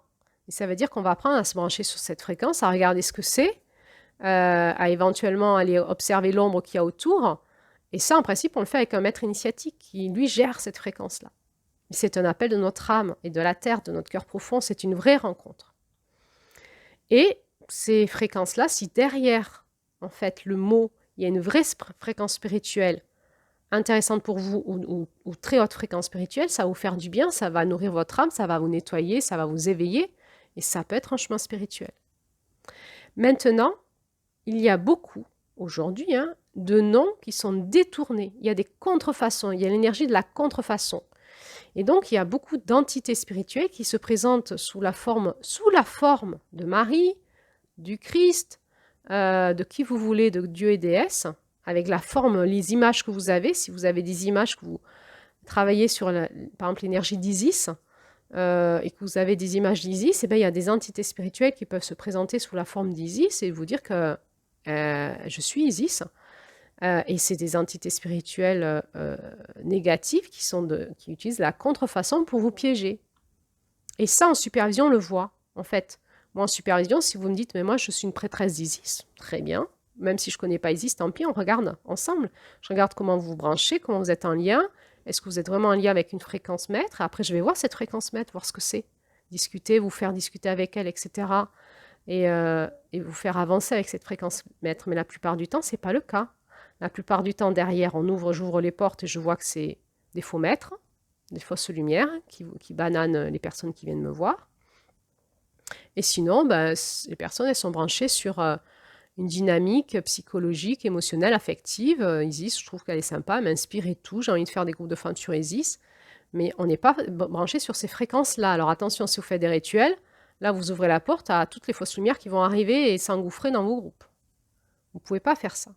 Et ça veut dire qu'on va apprendre à se brancher sur cette fréquence, à regarder ce que c'est, à éventuellement aller observer l'ombre qu'il y a autour. Et ça, en principe, on le fait avec un maître initiatique qui, lui, gère cette fréquence-là. C'est un appel de notre âme et de la terre, de notre cœur profond. C'est une vraie rencontre. Et ces fréquences-là, si derrière, en fait, le mot, il y a une vraie fréquence spirituelle intéressante pour vous ou très haute fréquence spirituelle, ça va vous faire du bien, ça va nourrir votre âme, ça va vous nettoyer, ça va vous éveiller, et ça peut être un chemin spirituel. Maintenant, il y a beaucoup, aujourd'hui, de noms qui sont détournés. Il y a des contrefaçons, il y a l'énergie de la contrefaçon. Et donc, il y a beaucoup d'entités spirituelles qui se présentent sous la forme de Marie, du Christ, de qui vous voulez, de Dieu et déesse, avec la forme, les images que vous avez. Si vous avez des images que vous travaillez sur, par exemple, l'énergie d'Isis, et que vous avez des images d'Isis, il y a des entités spirituelles qui peuvent se présenter sous la forme d'Isis et vous dire que je suis Isis. Et c'est des entités spirituelles négatives qui utilisent la contrefaçon pour vous piéger. Et ça, en supervision, on le voit, en fait. Moi, en supervision, si vous me dites, mais moi, je suis une prêtresse d'Isis, très bien. Même si je ne connais pas Isis, tant pis, on regarde ensemble. Je regarde comment vous vous branchez, comment vous êtes en lien. Est-ce que vous êtes vraiment en lien avec une fréquence maître? Après, je vais voir cette fréquence maître, voir ce que c'est. Discuter, vous faire discuter avec elle, etc. Et vous faire avancer avec cette fréquence maître. Mais la plupart du temps, ce n'est pas le cas. La plupart du temps, derrière, j'ouvre les portes et je vois que c'est des faux maîtres, des fausses lumières qui bananent les personnes qui viennent me voir. Et sinon, les personnes, elles sont branchées sur une dynamique psychologique, émotionnelle, affective. Isis, je trouve qu'elle est sympa, elle m'inspire et tout. J'ai envie de faire des groupes de femmes sur Isis. Mais on n'est pas branché sur ces fréquences-là. Alors attention, si vous faites des rituels, là, vous ouvrez la porte à toutes les fausses lumières qui vont arriver et s'engouffrer dans vos groupes. Vous ne pouvez pas faire ça.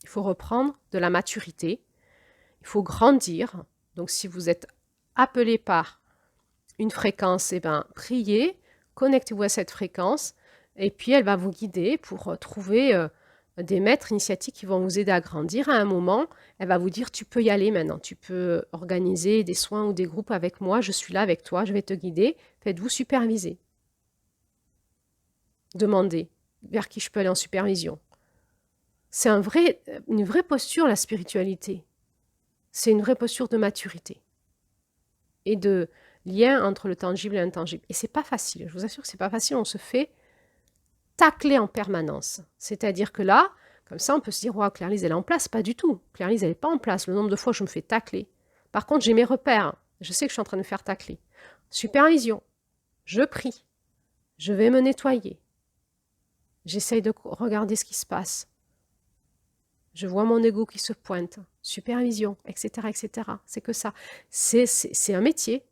Il faut reprendre de la maturité. Il faut grandir. Donc, si vous êtes appelé par une fréquence, eh ben, priez, connectez-vous à cette fréquence et puis elle va vous guider pour trouver des maîtres initiatiques qui vont vous aider à grandir. À un moment, elle va vous dire, tu peux y aller maintenant, tu peux organiser des soins ou des groupes avec moi, je suis là avec toi, je vais te guider, faites-vous superviser. Demandez vers qui je peux aller en supervision. C'est une vraie posture, la spiritualité. C'est une vraie posture de maturité et de lien entre le tangible et l'intangible. Et c'est pas facile, je vous assure que c'est pas facile, on se fait tacler en permanence. C'est-à-dire que là, comme ça, on peut se dire, ouais, Claire-Lise, elle est en place. Pas du tout. Claire-Lise, elle n'est pas en place. Le nombre de fois où je me fais tacler. Par contre, j'ai mes repères. Je sais que je suis en train de me faire tacler. Supervision. Je prie. Je vais me nettoyer. J'essaye de regarder ce qui se passe. Je vois mon ego qui se pointe. Supervision, etc., etc. C'est que ça. C'est un métier.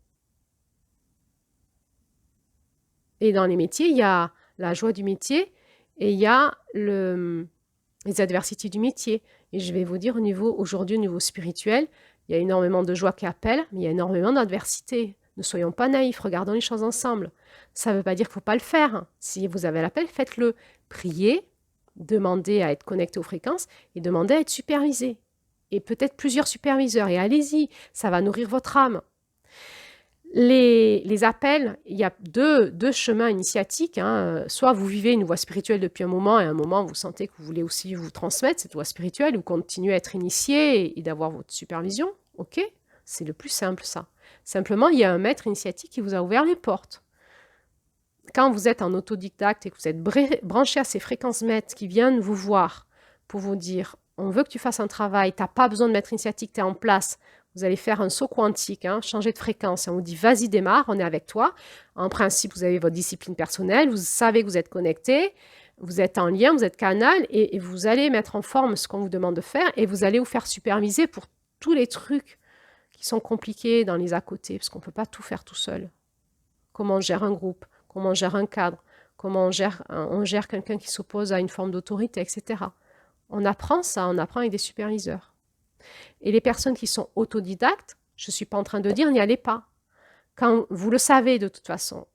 Et dans les métiers, il y a la joie du métier et il y a les adversités du métier. Et je vais vous dire, aujourd'hui, au niveau spirituel, il y a énormément de joie qui appelle, mais il y a énormément d'adversité. Ne soyons pas naïfs, regardons les choses ensemble. Ça ne veut pas dire qu'il ne faut pas le faire. Si vous avez l'appel, faites-le. Priez, demandez à être connecté aux fréquences et demandez à être supervisé. Et peut-être plusieurs superviseurs. Et allez-y, ça va nourrir votre âme. Les appels, il y a deux chemins initiatiques. Soit vous vivez une voie spirituelle depuis un moment et à un moment vous sentez que vous voulez aussi vous transmettre cette voie spirituelle ou continuer à être initié et d'avoir votre supervision. Ok, c'est le plus simple ça. Simplement, il y a un maître initiatique qui vous a ouvert les portes. Quand vous êtes en autodidacte et que vous êtes branché à ces fréquences maîtres qui viennent vous voir pour vous dire on veut que tu fasses un travail, tu n'as pas besoin de maître initiatique, tu es en place. Vous allez faire un saut quantique, changer de fréquence. Et on vous dit, vas-y, démarre, on est avec toi. En principe, vous avez votre discipline personnelle, vous savez que vous êtes connecté, vous êtes en lien, vous êtes canal, et vous allez mettre en forme ce qu'on vous demande de faire, et vous allez vous faire superviser pour tous les trucs qui sont compliqués dans les à côté, parce qu'on ne peut pas tout faire tout seul. Comment on gère un groupe, comment on gère un cadre, comment on gère quelqu'un qui s'oppose à une forme d'autorité, etc. On apprend ça, on apprend avec des superviseurs. Et les personnes qui sont autodidactes, je ne suis pas en train de dire n'y allez pas. Quand vous le savez de toute façon,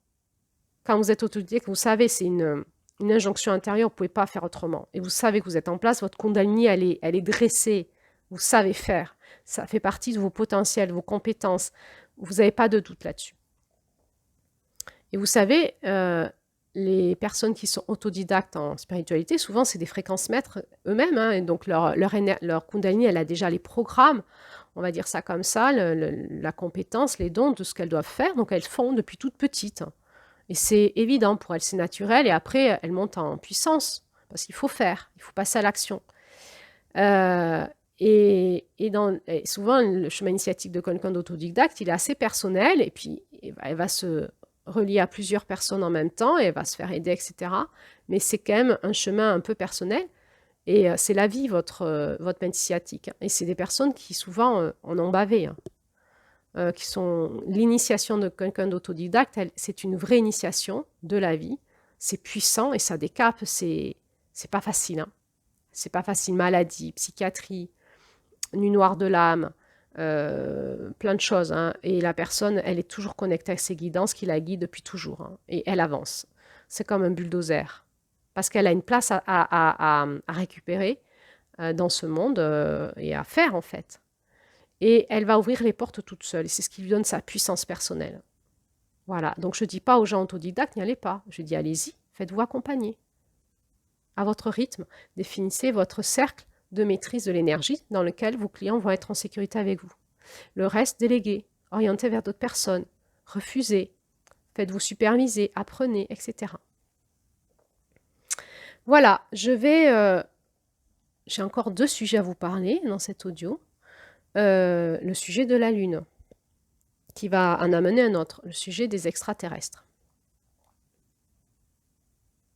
quand vous êtes autodidacte, vous savez, c'est une injonction intérieure, vous ne pouvez pas faire autrement. Et vous savez que vous êtes en place, votre Kundalini, elle est dressée, vous savez faire. Ça fait partie de vos potentiels, de vos compétences. Vous n'avez pas de doute là-dessus. Et vous savez, les personnes qui sont autodidactes en spiritualité, souvent, c'est des fréquences maîtres eux-mêmes. Et donc, leur Kundalini, elle a déjà les programmes, on va dire ça comme ça, la compétence, les dons de ce qu'elles doivent faire. Donc, elles font depuis toute petite. Et c'est évident pour elles, c'est naturel. Et après, elles montent en puissance parce qu'il faut faire, il faut passer à l'action. Et souvent, le chemin initiatique de quelqu'un d'autodidacte, il est assez personnel. Et puis, elle va se relié à plusieurs personnes en même temps et elle va se faire aider, etc. Mais c'est quand même un chemin un peu personnel et c'est la vie, votre maître initiatique. Et c'est des personnes qui souvent en ont bavé, qui sont l'initiation de quelqu'un d'autodidacte, c'est une vraie initiation de la vie. C'est puissant et ça décape, c'est pas facile. C'est pas facile, maladie, psychiatrie, nuit noire de l'âme, plein de choses. Et la personne, elle est toujours connectée à ses guidances qui la guident depuis toujours. Et elle avance. C'est comme un bulldozer. parce qu'elle a une place à récupérer dans ce monde et à faire, en fait. Et elle va ouvrir les portes toute seule. Et c'est ce qui lui donne sa puissance personnelle. Voilà. Donc, je ne dis pas aux gens autodidactes, n'y allez pas. Je dis, allez-y, faites-vous accompagner. À votre rythme, définissez votre cercle de maîtrise de l'énergie dans lequel vos clients vont être en sécurité avec vous. Le reste, déléguez, orientez vers d'autres personnes, refusez, faites-vous superviser, apprenez, etc. Voilà, j'ai encore 2 sujets à vous parler dans cet audio. Le sujet de la Lune, qui va en amener un autre, le sujet des extraterrestres.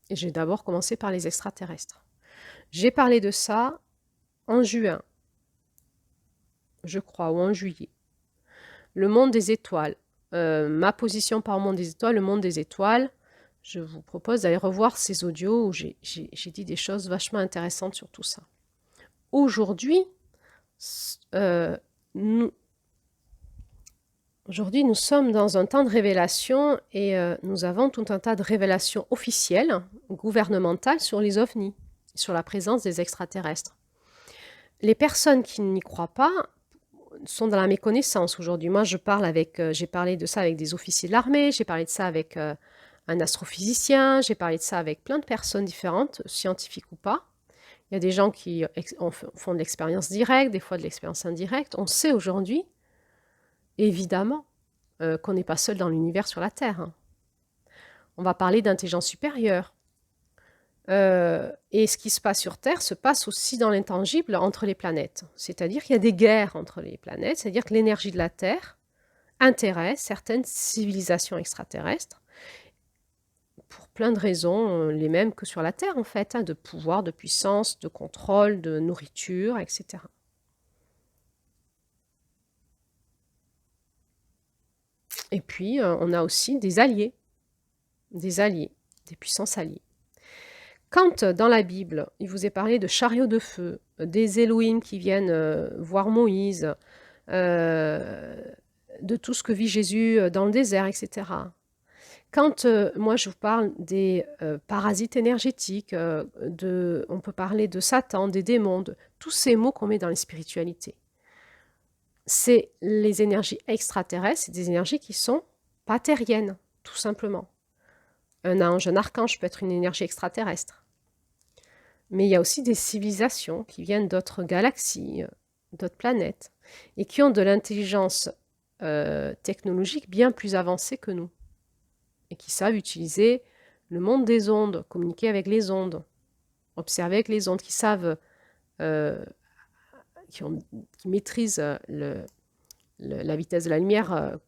Et je vais d'abord commencer par les extraterrestres. J'ai parlé de ça en juin, je crois, ou en juillet. Le monde des étoiles. Ma position par le monde des étoiles, le monde des étoiles, je vous propose d'aller revoir ces audios où j'ai dit des choses vachement intéressantes sur tout ça. Aujourd'hui, nous sommes dans un temps de révélation et nous avons tout un tas de révélations officielles, gouvernementales sur les ovnis, sur la présence des extraterrestres. Les personnes qui n'y croient pas sont dans la méconnaissance aujourd'hui. Moi, j'ai parlé de ça avec des officiers de l'armée, j'ai parlé de ça avec un astrophysicien, j'ai parlé de ça avec plein de personnes différentes, scientifiques ou pas. Il y a des gens qui font de l'expérience directe, des fois de l'expérience indirecte. On sait aujourd'hui, évidemment, qu'on n'est pas seul dans l'univers sur la Terre. Hein. On va parler d'intelligence supérieure. Et ce qui se passe sur Terre se passe aussi dans l'intangible entre les planètes. C'est-à-dire qu'il y a des guerres entre les planètes, c'est-à-dire que l'énergie de la Terre intéresse certaines civilisations extraterrestres pour plein de raisons, les mêmes que sur la Terre en fait, hein, de pouvoir, de puissance, de contrôle, de nourriture, etc. Et puis, on a aussi des alliés, des puissances alliées. Quand dans la Bible, il vous est parlé de chariots de feu, des Elohim qui viennent voir Moïse, de tout ce que vit Jésus dans le désert, etc. Quand moi je vous parle des parasites énergétiques, on peut parler de Satan, des démons, de tous ces mots qu'on met dans les spiritualités. C'est les énergies extraterrestres, c'est des énergies qui sont pas terriennes, tout simplement. Un ange, un archange peut être une énergie extraterrestre. Mais il y a aussi des civilisations qui viennent d'autres galaxies, d'autres planètes, et qui ont de l'intelligence technologique bien plus avancée que nous, et qui savent utiliser le monde des ondes, communiquer avec les ondes, observer avec les ondes, qui savent, qui maîtrisent la vitesse de la lumière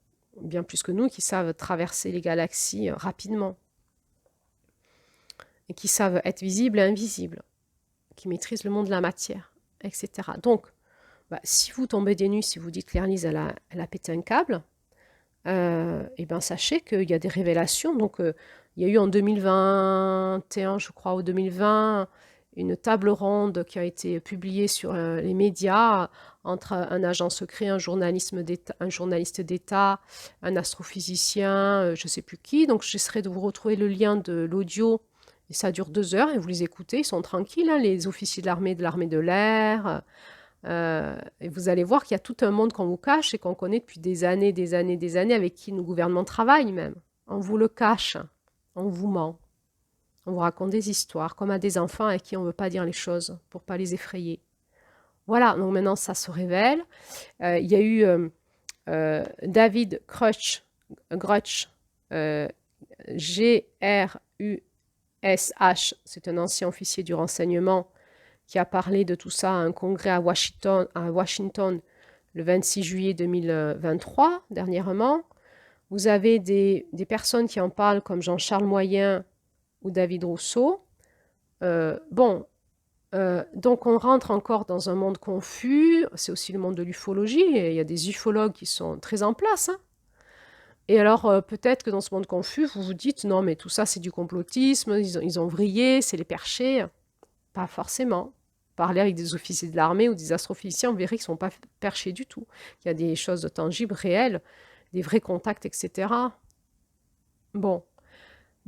bien plus que nous, qui savent traverser les galaxies rapidement, et qui savent être visibles et invisibles, qui maîtrisent le monde de la matière, etc. Donc, si vous tombez des nues, si vous dites Claire-Lise, elle a pété un câble, et ben sachez qu'il y a des révélations. Donc, il y a eu en 2021, je crois, ou 2020, une table ronde qui a été publiée sur les médias entre un agent secret, un journaliste d'État, un astrophysicien, je ne sais plus qui. Donc, j'essaierai de vous retrouver le lien de l'audio. Et ça dure 2 heures et vous les écoutez, ils sont tranquilles, hein, les officiers de l'armée de l'air. Et vous allez voir qu'il y a tout un monde qu'on vous cache et qu'on connaît depuis des années, avec qui nos gouvernements travaillent même. On vous le cache, on vous ment, on vous raconte des histoires, comme à des enfants à qui on ne veut pas dire les choses pour ne pas les effrayer. Voilà, donc maintenant ça se révèle. Il y a eu David Grusch, Grush, c'est un ancien officier du renseignement qui a parlé de tout ça à un congrès à Washington le 26 juillet 2023, dernièrement. Vous avez des personnes qui en parlent comme Jean-Charles Moyen ou David Rousseau. Donc on rentre encore dans un monde confus, c'est aussi le monde de l'ufologie, et il y a des ufologues qui sont très en place. Hein. Et alors peut-être que dans ce monde confus, vous vous dites, non mais tout ça c'est du complotisme, ils ont vrillé, c'est les perchés. Pas forcément. Parler avec des officiers de l'armée ou des astrophysiciens, on verrait qu'ils ne sont pas perchés du tout. Il y a des choses tangibles, réelles, des vrais contacts, etc. Bon.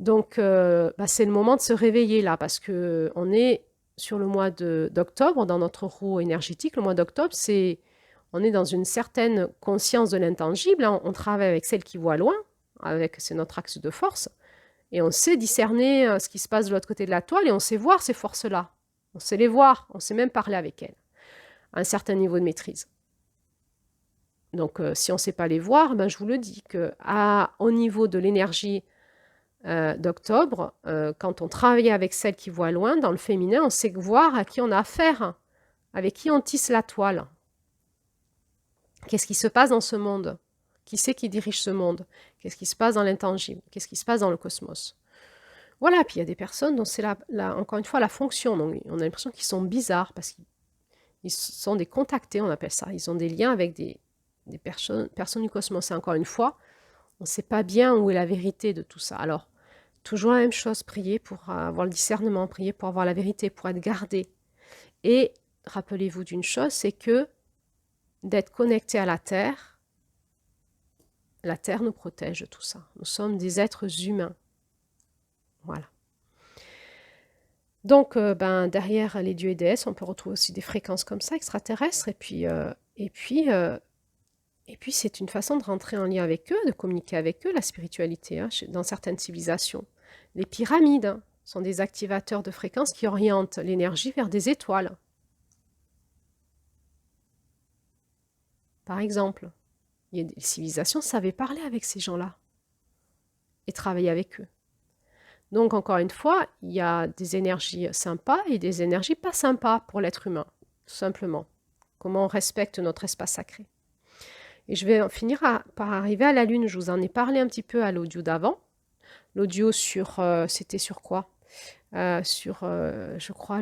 Donc, c'est le moment de se réveiller là, parce qu'on est sur le mois d'octobre, dans notre roue énergétique. Le mois d'octobre, on est dans une certaine conscience de l'intangible, hein. On travaille avec celle qui voit loin, c'est notre axe de force, et on sait discerner ce qui se passe de l'autre côté de la toile, et on sait voir ces forces-là. On sait les voir, on sait même parler avec elles, à un certain niveau de maîtrise. Donc, si on ne sait pas les voir, je vous le dis qu'au niveau de l'énergie d'octobre, quand on travaille avec celle qui voit loin, dans le féminin, on sait voir à qui on a affaire, avec qui on tisse la toile. Qu'est-ce qui se passe dans ce monde? Qui c'est qui dirige ce monde? Qu'est-ce qui se passe dans l'intangible? Qu'est-ce qui se passe dans le cosmos? Voilà, puis il y a des personnes dont c'est encore une fois la fonction. Donc on a l'impression qu'ils sont bizarres parce qu'ils sont des contactés, on appelle ça. Ils ont des liens avec des personnes du cosmos. Et encore une fois, on ne sait pas bien où est la vérité de tout ça. Alors, toujours la même chose, prier pour avoir le discernement, prier pour avoir la vérité, pour être gardé. Et rappelez-vous d'une chose, c'est que d'être connecté à la Terre nous protège de tout ça. Nous sommes des êtres humains. Voilà. Donc, derrière les dieux et déesses, on peut retrouver aussi des fréquences comme ça, extraterrestres. Et puis c'est une façon de rentrer en lien avec eux, de communiquer avec eux, la spiritualité, hein, dans certaines civilisations. Les pyramides, hein, sont des activateurs de fréquences qui orientent l'énergie vers des étoiles. Par exemple, il y a des civilisations savaient parler avec ces gens-là et travailler avec eux. Donc, encore une fois, il y a des énergies sympas et des énergies pas sympas pour l'être humain, tout simplement. Comment on respecte notre espace sacré. Et je vais en finir par arriver à la Lune. Je vous en ai parlé un petit peu à l'audio d'avant. L'audio c'était sur quoi? Je crois,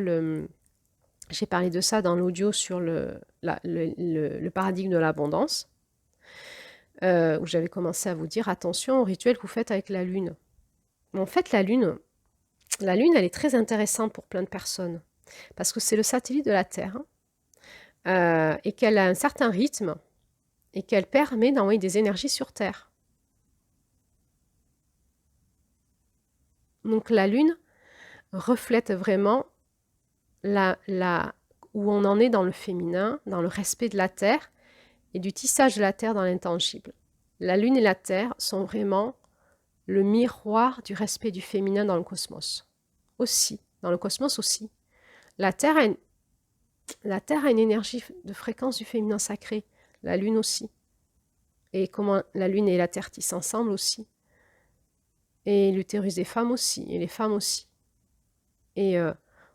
j'ai parlé de ça dans l'audio sur le paradigme de l'abondance, où j'avais commencé à vous dire attention au rituel que vous faites avec la Lune. En fait, la Lune, elle est très intéressante pour plein de personnes, parce que c'est le satellite de la Terre, hein, et qu'elle a un certain rythme, et qu'elle permet d'envoyer des énergies sur Terre. Donc la Lune reflète vraiment où on en est dans le féminin, dans le respect de la Terre, et du tissage de la Terre dans l'intangible. La Lune et la Terre sont vraiment le miroir du respect du féminin dans le cosmos. Aussi, dans le cosmos aussi. La Terre a une énergie de fréquence du féminin sacré, la Lune aussi. Et comment la Lune et la Terre tissent ensemble aussi. Et l'utérus des femmes aussi, et les femmes aussi. Et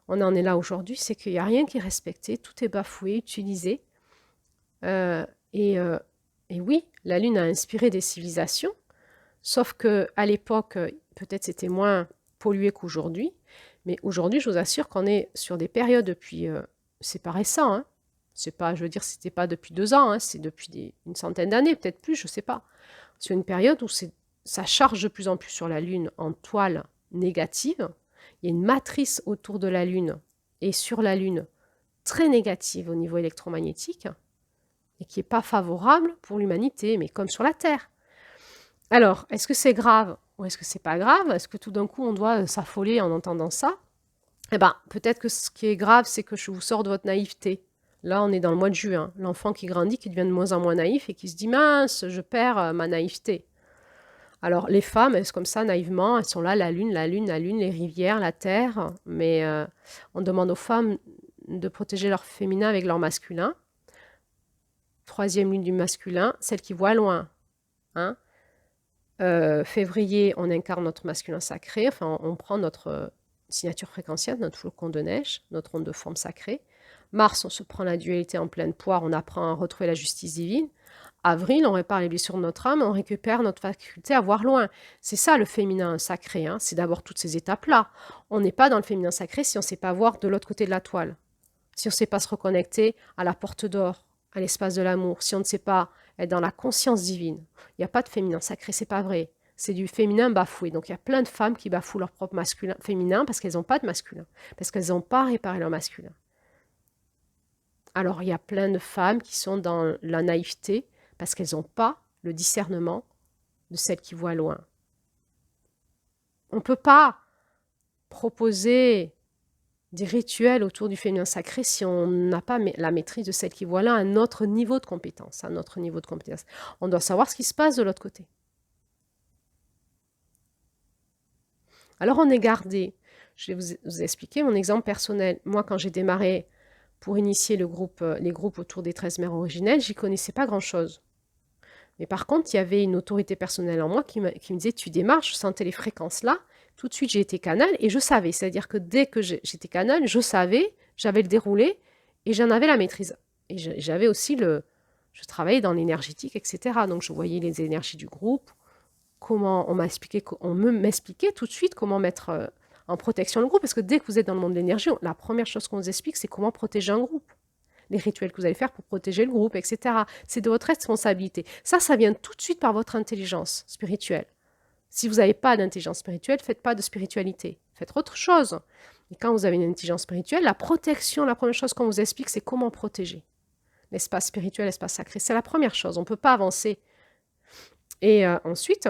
on en est là aujourd'hui, c'est qu'il n'y a rien qui est respecté, tout est bafoué, utilisé. Et oui, la Lune a inspiré des civilisations, sauf qu'à l'époque, peut-être c'était moins pollué qu'aujourd'hui, mais aujourd'hui, je vous assure qu'on est sur des périodes depuis, c'est pas récent, hein, c'est pas, je veux dire, c'était pas depuis 2 ans, hein, c'est depuis une centaine d'années, peut-être plus, je sais pas. C'est une période où ça charge de plus en plus sur la Lune en toile négative. Il y a une matrice autour de la Lune et sur la Lune très négative au niveau électromagnétique et qui n'est pas favorable pour l'humanité, mais comme sur la Terre. Alors, est-ce que c'est grave ou est-ce que c'est pas grave? Est-ce que tout d'un coup on doit s'affoler en entendant ça? Eh bien, peut-être que ce qui est grave, c'est que je vous sors de votre naïveté. Là, on est dans le mois de juin. L'enfant qui grandit, qui devient de moins en moins naïf et qui se dit mince, je perds ma naïveté. Alors, les femmes, elles sont comme ça, naïvement, elles sont là, la lune, les rivières, la terre, mais on demande aux femmes de protéger leur féminin avec leur masculin. Troisième lune du masculin, celle qui voit loin. Hein. Février, on incarne notre masculin sacré, enfin, on prend notre signature fréquentielle, notre flocon de neige, notre onde de forme sacrée. Mars, on se prend la dualité en pleine poire, on apprend à retrouver la justice divine. Avril, on répare les blessures de notre âme, on récupère notre faculté à voir loin. C'est ça le féminin sacré, hein, c'est d'abord toutes ces étapes-là. On n'est pas dans le féminin sacré si on ne sait pas voir de l'autre côté de la toile, si on ne sait pas se reconnecter à la porte d'or, à l'espace de l'amour, si on ne sait pas être dans la conscience divine. Il n'y a pas de féminin sacré, c'est pas vrai. C'est du féminin bafoué. Donc il y a plein de femmes qui bafouent leur propre masculin, féminin parce qu'elles n'ont pas de masculin, parce qu'elles n'ont pas réparé leur masculin. Alors il y a plein de femmes qui sont dans la naïveté parce qu'elles n'ont pas le discernement de celles qui voient loin. On ne peut pas proposer des rituels autour du féminin sacré si on n'a pas la maîtrise de celle qui voit là un autre niveau de compétence, un autre niveau de compétence. On doit savoir ce qui se passe de l'autre côté. Alors on est gardé. Je vais vous expliquer mon exemple personnel. Moi, quand j'ai démarré pour initier les groupes autour des 13 mères originelles, j'y connaissais pas grand-chose. Mais par contre, il y avait une autorité personnelle en moi qui me disait, tu démarres, je sentais les fréquences là, tout de suite j'ai été canal et je savais. C'est-à-dire que dès que j'étais canal, je savais, j'avais le déroulé et j'en avais la maîtrise. Et j'avais aussi je travaillais dans l'énergétique, etc. Donc je voyais les énergies du groupe, comment on m'expliquait tout de suite comment mettre en protection le groupe. Parce que dès que vous êtes dans le monde de l'énergie, la première chose qu'on vous explique, c'est comment protéger un groupe. Les rituels que vous allez faire pour protéger le groupe, etc. C'est de votre responsabilité. Ça vient tout de suite par votre intelligence spirituelle. Si vous n'avez pas d'intelligence spirituelle, faites pas de spiritualité. Faites autre chose. Et quand vous avez une intelligence spirituelle, la protection, la première chose qu'on vous explique, c'est comment protéger l'espace spirituel, l'espace sacré. C'est la première chose. On ne peut pas avancer. Et ensuite,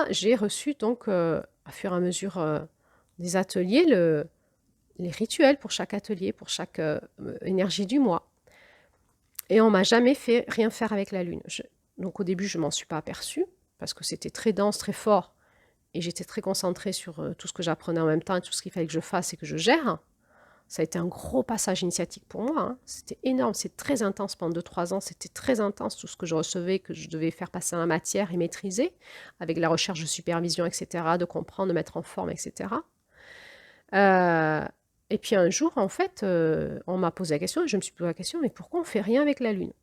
j'ai reçu donc, à fur et à mesure des ateliers, les rituels pour chaque atelier, pour chaque énergie du mois. Et on m'a jamais fait rien faire avec la lune. Donc au début, je m'en suis pas aperçue, parce que c'était très dense, très fort, et j'étais très concentrée sur tout ce que j'apprenais en même temps, et tout ce qu'il fallait que je fasse et que je gère. Ça a été un gros passage initiatique pour moi, hein. C'était énorme, c'est très intense pendant 2-3 ans, c'était très intense tout ce que je recevais, que je devais faire passer dans la matière et maîtriser, avec la recherche de supervision, etc., de comprendre, de mettre en forme, etc. Et puis un jour, en fait, on m'a posé la question, et je me suis posé la question, mais pourquoi on ne fait rien avec la Lune?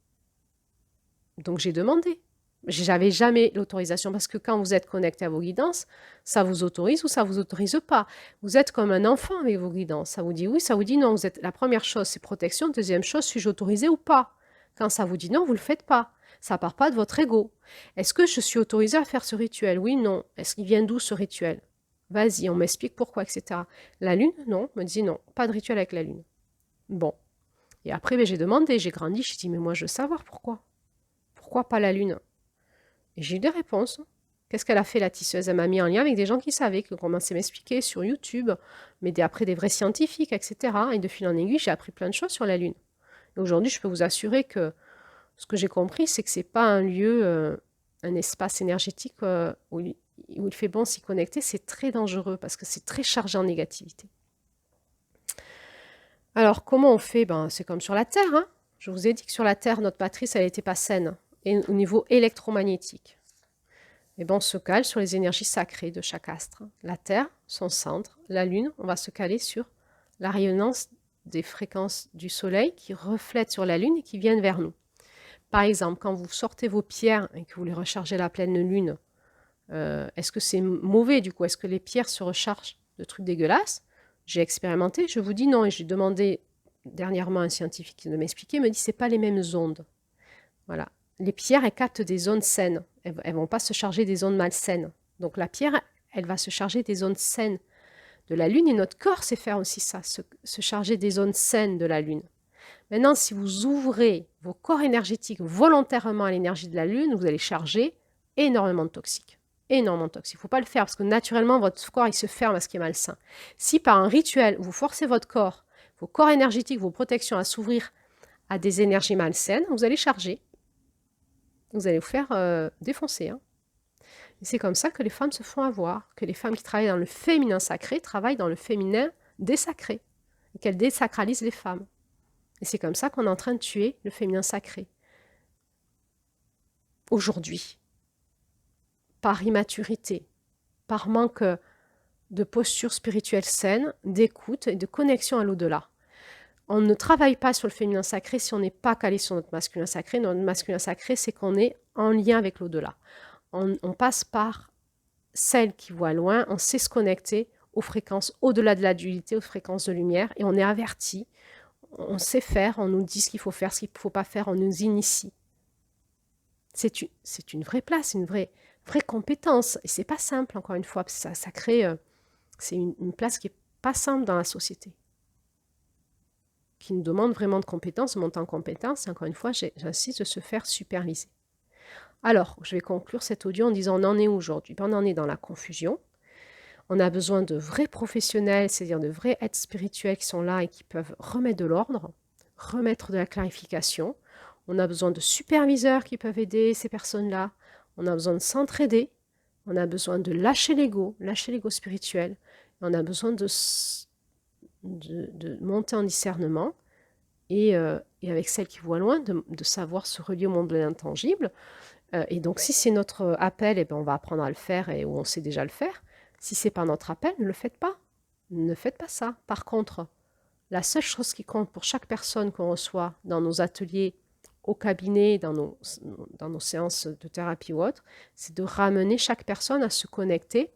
Donc j'ai demandé. J'avais jamais l'autorisation, parce que quand vous êtes connecté à vos guidances, ça vous autorise ou ça vous autorise pas. Vous êtes comme un enfant avec vos guidances. Ça vous dit oui, ça vous dit non. La première chose, c'est protection. Deuxième chose, suis-je autorisé ou pas? Quand ça vous dit non, vous le faites pas. Ça part pas de votre ego. Est-ce que je suis autorisée à faire ce rituel? Oui, non. Est-ce qu'il vient d'où ce rituel? Vas-y, on m'explique pourquoi, etc. La lune, non, me dit non, pas de rituel avec la lune. Bon. Et après, j'ai demandé, j'ai grandi, j'ai dit, mais moi, je veux savoir pourquoi. Pourquoi pas la lune? Et j'ai eu des réponses. Qu'est-ce qu'elle a fait, la tisseuse? Elle m'a mis en lien avec des gens qui savaient, qui ont commencé à m'expliquer sur YouTube, mais après des vrais scientifiques, etc. Et de fil en aiguille, j'ai appris plein de choses sur la Lune. Et aujourd'hui, je peux vous assurer que ce que j'ai compris, c'est que ce n'est pas un lieu, un espace énergétique où il fait bon s'y connecter. C'est très dangereux parce que c'est très chargé en négativité. Alors, comment on fait? C'est comme sur la Terre, hein. Je vous ai dit que sur la Terre, notre matrice, elle n'était pas saine, et au niveau électromagnétique. Et on se cale sur les énergies sacrées de chaque astre. La Terre, son centre, la Lune, on va se caler sur la rayonnance des fréquences du Soleil qui reflètent sur la Lune et qui viennent vers nous. Par exemple, quand vous sortez vos pierres et que vous les rechargez à la pleine Lune, est-ce que c'est mauvais du coup? Est-ce que les pierres se rechargent de trucs dégueulasses? J'ai expérimenté, je vous dis non, et j'ai demandé dernièrement à un scientifique de m'expliquer, il me dit c'est pas les mêmes ondes. Voilà. Les pierres, elles captent des zones saines. Elles ne vont pas se charger des zones malsaines. Donc la pierre, elle va se charger des zones saines de la Lune. Et notre corps sait faire aussi ça, se charger des zones saines de la Lune. Maintenant, si vous ouvrez vos corps énergétiques volontairement à l'énergie de la Lune, vous allez charger énormément de toxiques. Énormément de toxiques. Il ne faut pas le faire parce que naturellement, votre corps, il se ferme à ce qui est malsain. Si par un rituel, vous forcez votre corps, vos corps énergétiques, vos protections à s'ouvrir à des énergies malsaines, vous allez charger. Vous allez vous faire défoncer. Hein. Et c'est comme ça que les femmes se font avoir, que les femmes qui travaillent dans le féminin sacré travaillent dans le féminin désacré, et qu'elles désacralisent les femmes. Et c'est comme ça qu'on est en train de tuer le féminin sacré. Aujourd'hui, par immaturité, par manque de posture spirituelle saine, d'écoute et de connexion à l'au-delà. On ne travaille pas sur le féminin sacré si on n'est pas calé sur notre masculin sacré. Notre masculin sacré, c'est qu'on est en lien avec l'au-delà. On passe par celle qui voit loin, on sait se connecter aux fréquences au-delà de la dualité, aux fréquences de lumière, et on est averti, on sait faire, on nous dit ce qu'il faut faire, ce qu'il ne faut pas faire, on nous initie. C'est une vraie place, une vraie compétence, et c'est pas simple, encore une fois, parce que ça crée, c'est une place qui n'est pas simple dans la société, qui nous demande vraiment de compétences, de monter en compétences, et encore une fois, j'insiste, de se faire superviser. Alors, je vais conclure cet audio en disant on en est où aujourd'hui? On en est dans la confusion. On a besoin de vrais professionnels, c'est-à-dire de vrais êtres spirituels qui sont là et qui peuvent remettre de l'ordre, remettre de la clarification. On a besoin de superviseurs qui peuvent aider ces personnes-là. On a besoin de s'entraider. On a besoin de lâcher l'ego spirituel. On a besoin de monter en discernement et avec celle qui voit loin, de savoir se relier au monde de l'intangible. Et donc, si c'est notre appel, eh ben, on va apprendre à le faire ou on sait déjà le faire. Si c'est pas notre appel, ne le faites pas. Ne faites pas ça. Par contre, la seule chose qui compte pour chaque personne qu'on reçoit dans nos ateliers, au cabinet, dans nos séances de thérapie ou autre, c'est de ramener chaque personne à se connecter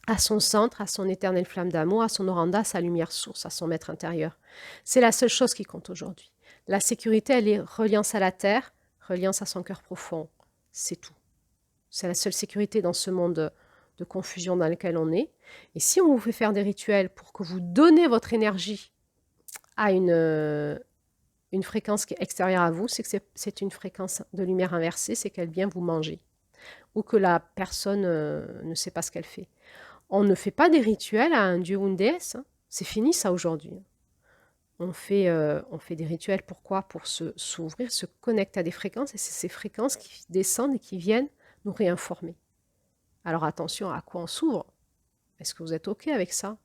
à son centre, à son éternelle flamme d'amour, à son oranda, à sa lumière source, à son maître intérieur. C'est la seule chose qui compte aujourd'hui. La sécurité, elle est reliance à la terre, reliance à son cœur profond. C'est tout. C'est la seule sécurité dans ce monde de confusion dans lequel on est. Et si on vous fait faire des rituels pour que vous donnez votre énergie à une fréquence qui est extérieure à vous, c'est que c'est une fréquence de lumière inversée, c'est qu'elle vient vous manger. Ou que la personne ne sait pas ce qu'elle fait. On ne fait pas des rituels à un dieu ou une déesse. Hein. C'est fini ça aujourd'hui. On fait des rituels, pourquoi? Pour s'ouvrir, se connecter à des fréquences, et c'est ces fréquences qui descendent et qui viennent nous réinformer. Alors attention à quoi on s'ouvre. Est-ce que vous êtes OK avec ça?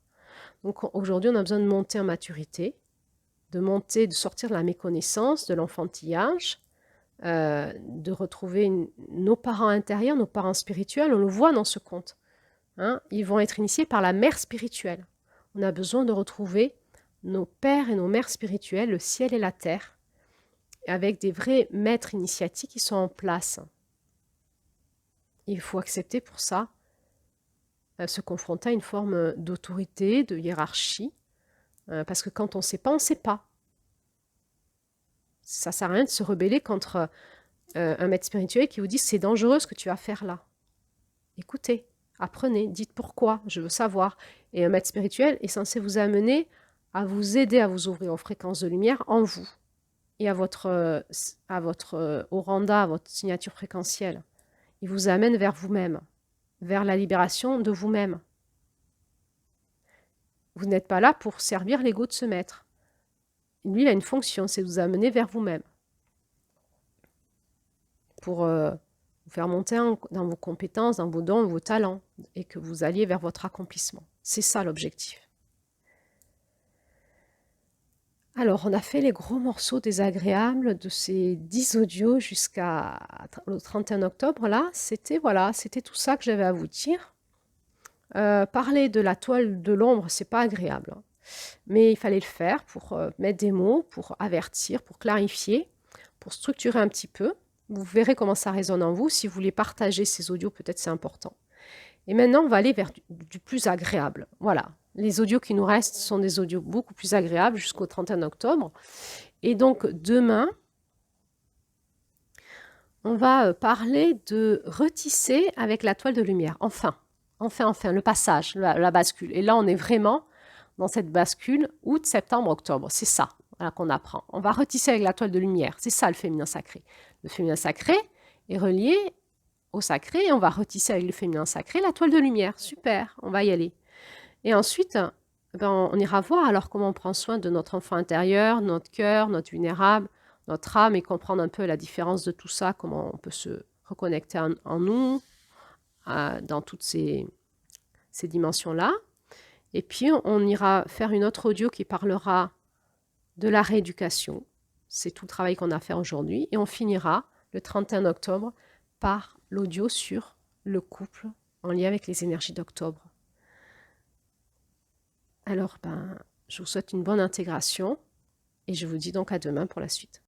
Donc aujourd'hui, on a besoin de monter en maturité, de sortir de la méconnaissance, de l'enfantillage, de retrouver nos parents intérieurs, nos parents spirituels. On le voit dans ce conte. Hein, ils vont être initiés par la mère spirituelle. On a besoin de retrouver nos pères et nos mères spirituels, le ciel et la terre, avec des vrais maîtres initiatiques qui sont en place. Il faut accepter pour ça, se confronter à une forme d'autorité, de hiérarchie, parce que quand on ne sait pas, on ne sait pas. Ça ne sert à rien de se rebeller contre un maître spirituel qui vous dit « c'est dangereux ce que tu vas faire là ». Écoutez. Apprenez, dites pourquoi, je veux savoir. Et un maître spirituel est censé vous amener à vous aider à vous ouvrir aux fréquences de lumière en vous et à votre oranda, à votre signature fréquentielle. Il vous amène vers vous-même, vers la libération de vous-même. Vous n'êtes pas là pour servir l'ego de ce maître. Lui, il a une fonction, c'est de vous amener vers vous-même. Pour vous faire monter dans vos compétences, dans vos dons, vos talents, et que vous alliez vers votre accomplissement. C'est ça l'objectif. Alors, on a fait les gros morceaux désagréables de ces 10 audios jusqu'au 31 octobre. Là, c'était tout ça que j'avais à vous dire. Parler de la toile de l'ombre, c'est pas agréable. Hein. Mais il fallait le faire pour mettre des mots, pour avertir, pour clarifier, pour structurer un petit peu. Vous verrez comment ça résonne en vous. Si vous voulez partager ces audios, peut-être c'est important. Et maintenant, on va aller vers du plus agréable. Voilà. Les audios qui nous restent sont des audios beaucoup plus agréables jusqu'au 31 octobre. Et donc, demain, on va parler de retisser avec la toile de lumière. Enfin, le passage, la bascule. Et là, on est vraiment dans cette bascule août, septembre, octobre. C'est ça voilà, qu'on apprend. On va retisser avec la toile de lumière. C'est ça le féminin sacré. Le féminin sacré est relié au sacré et on va retisser avec le féminin sacré la toile de lumière. Super, on va y aller. Et ensuite, on ira voir alors comment on prend soin de notre enfant intérieur, notre cœur, notre vulnérable, notre âme et comprendre un peu la différence de tout ça, comment on peut se reconnecter en nous, dans toutes ces dimensions-là. Et puis, on ira faire une autre audio qui parlera de la rééducation. C'est tout le travail qu'on a fait aujourd'hui. Et on finira le 31 octobre par l'audio sur le couple en lien avec les énergies d'octobre. Alors, je vous souhaite une bonne intégration et je vous dis donc à demain pour la suite.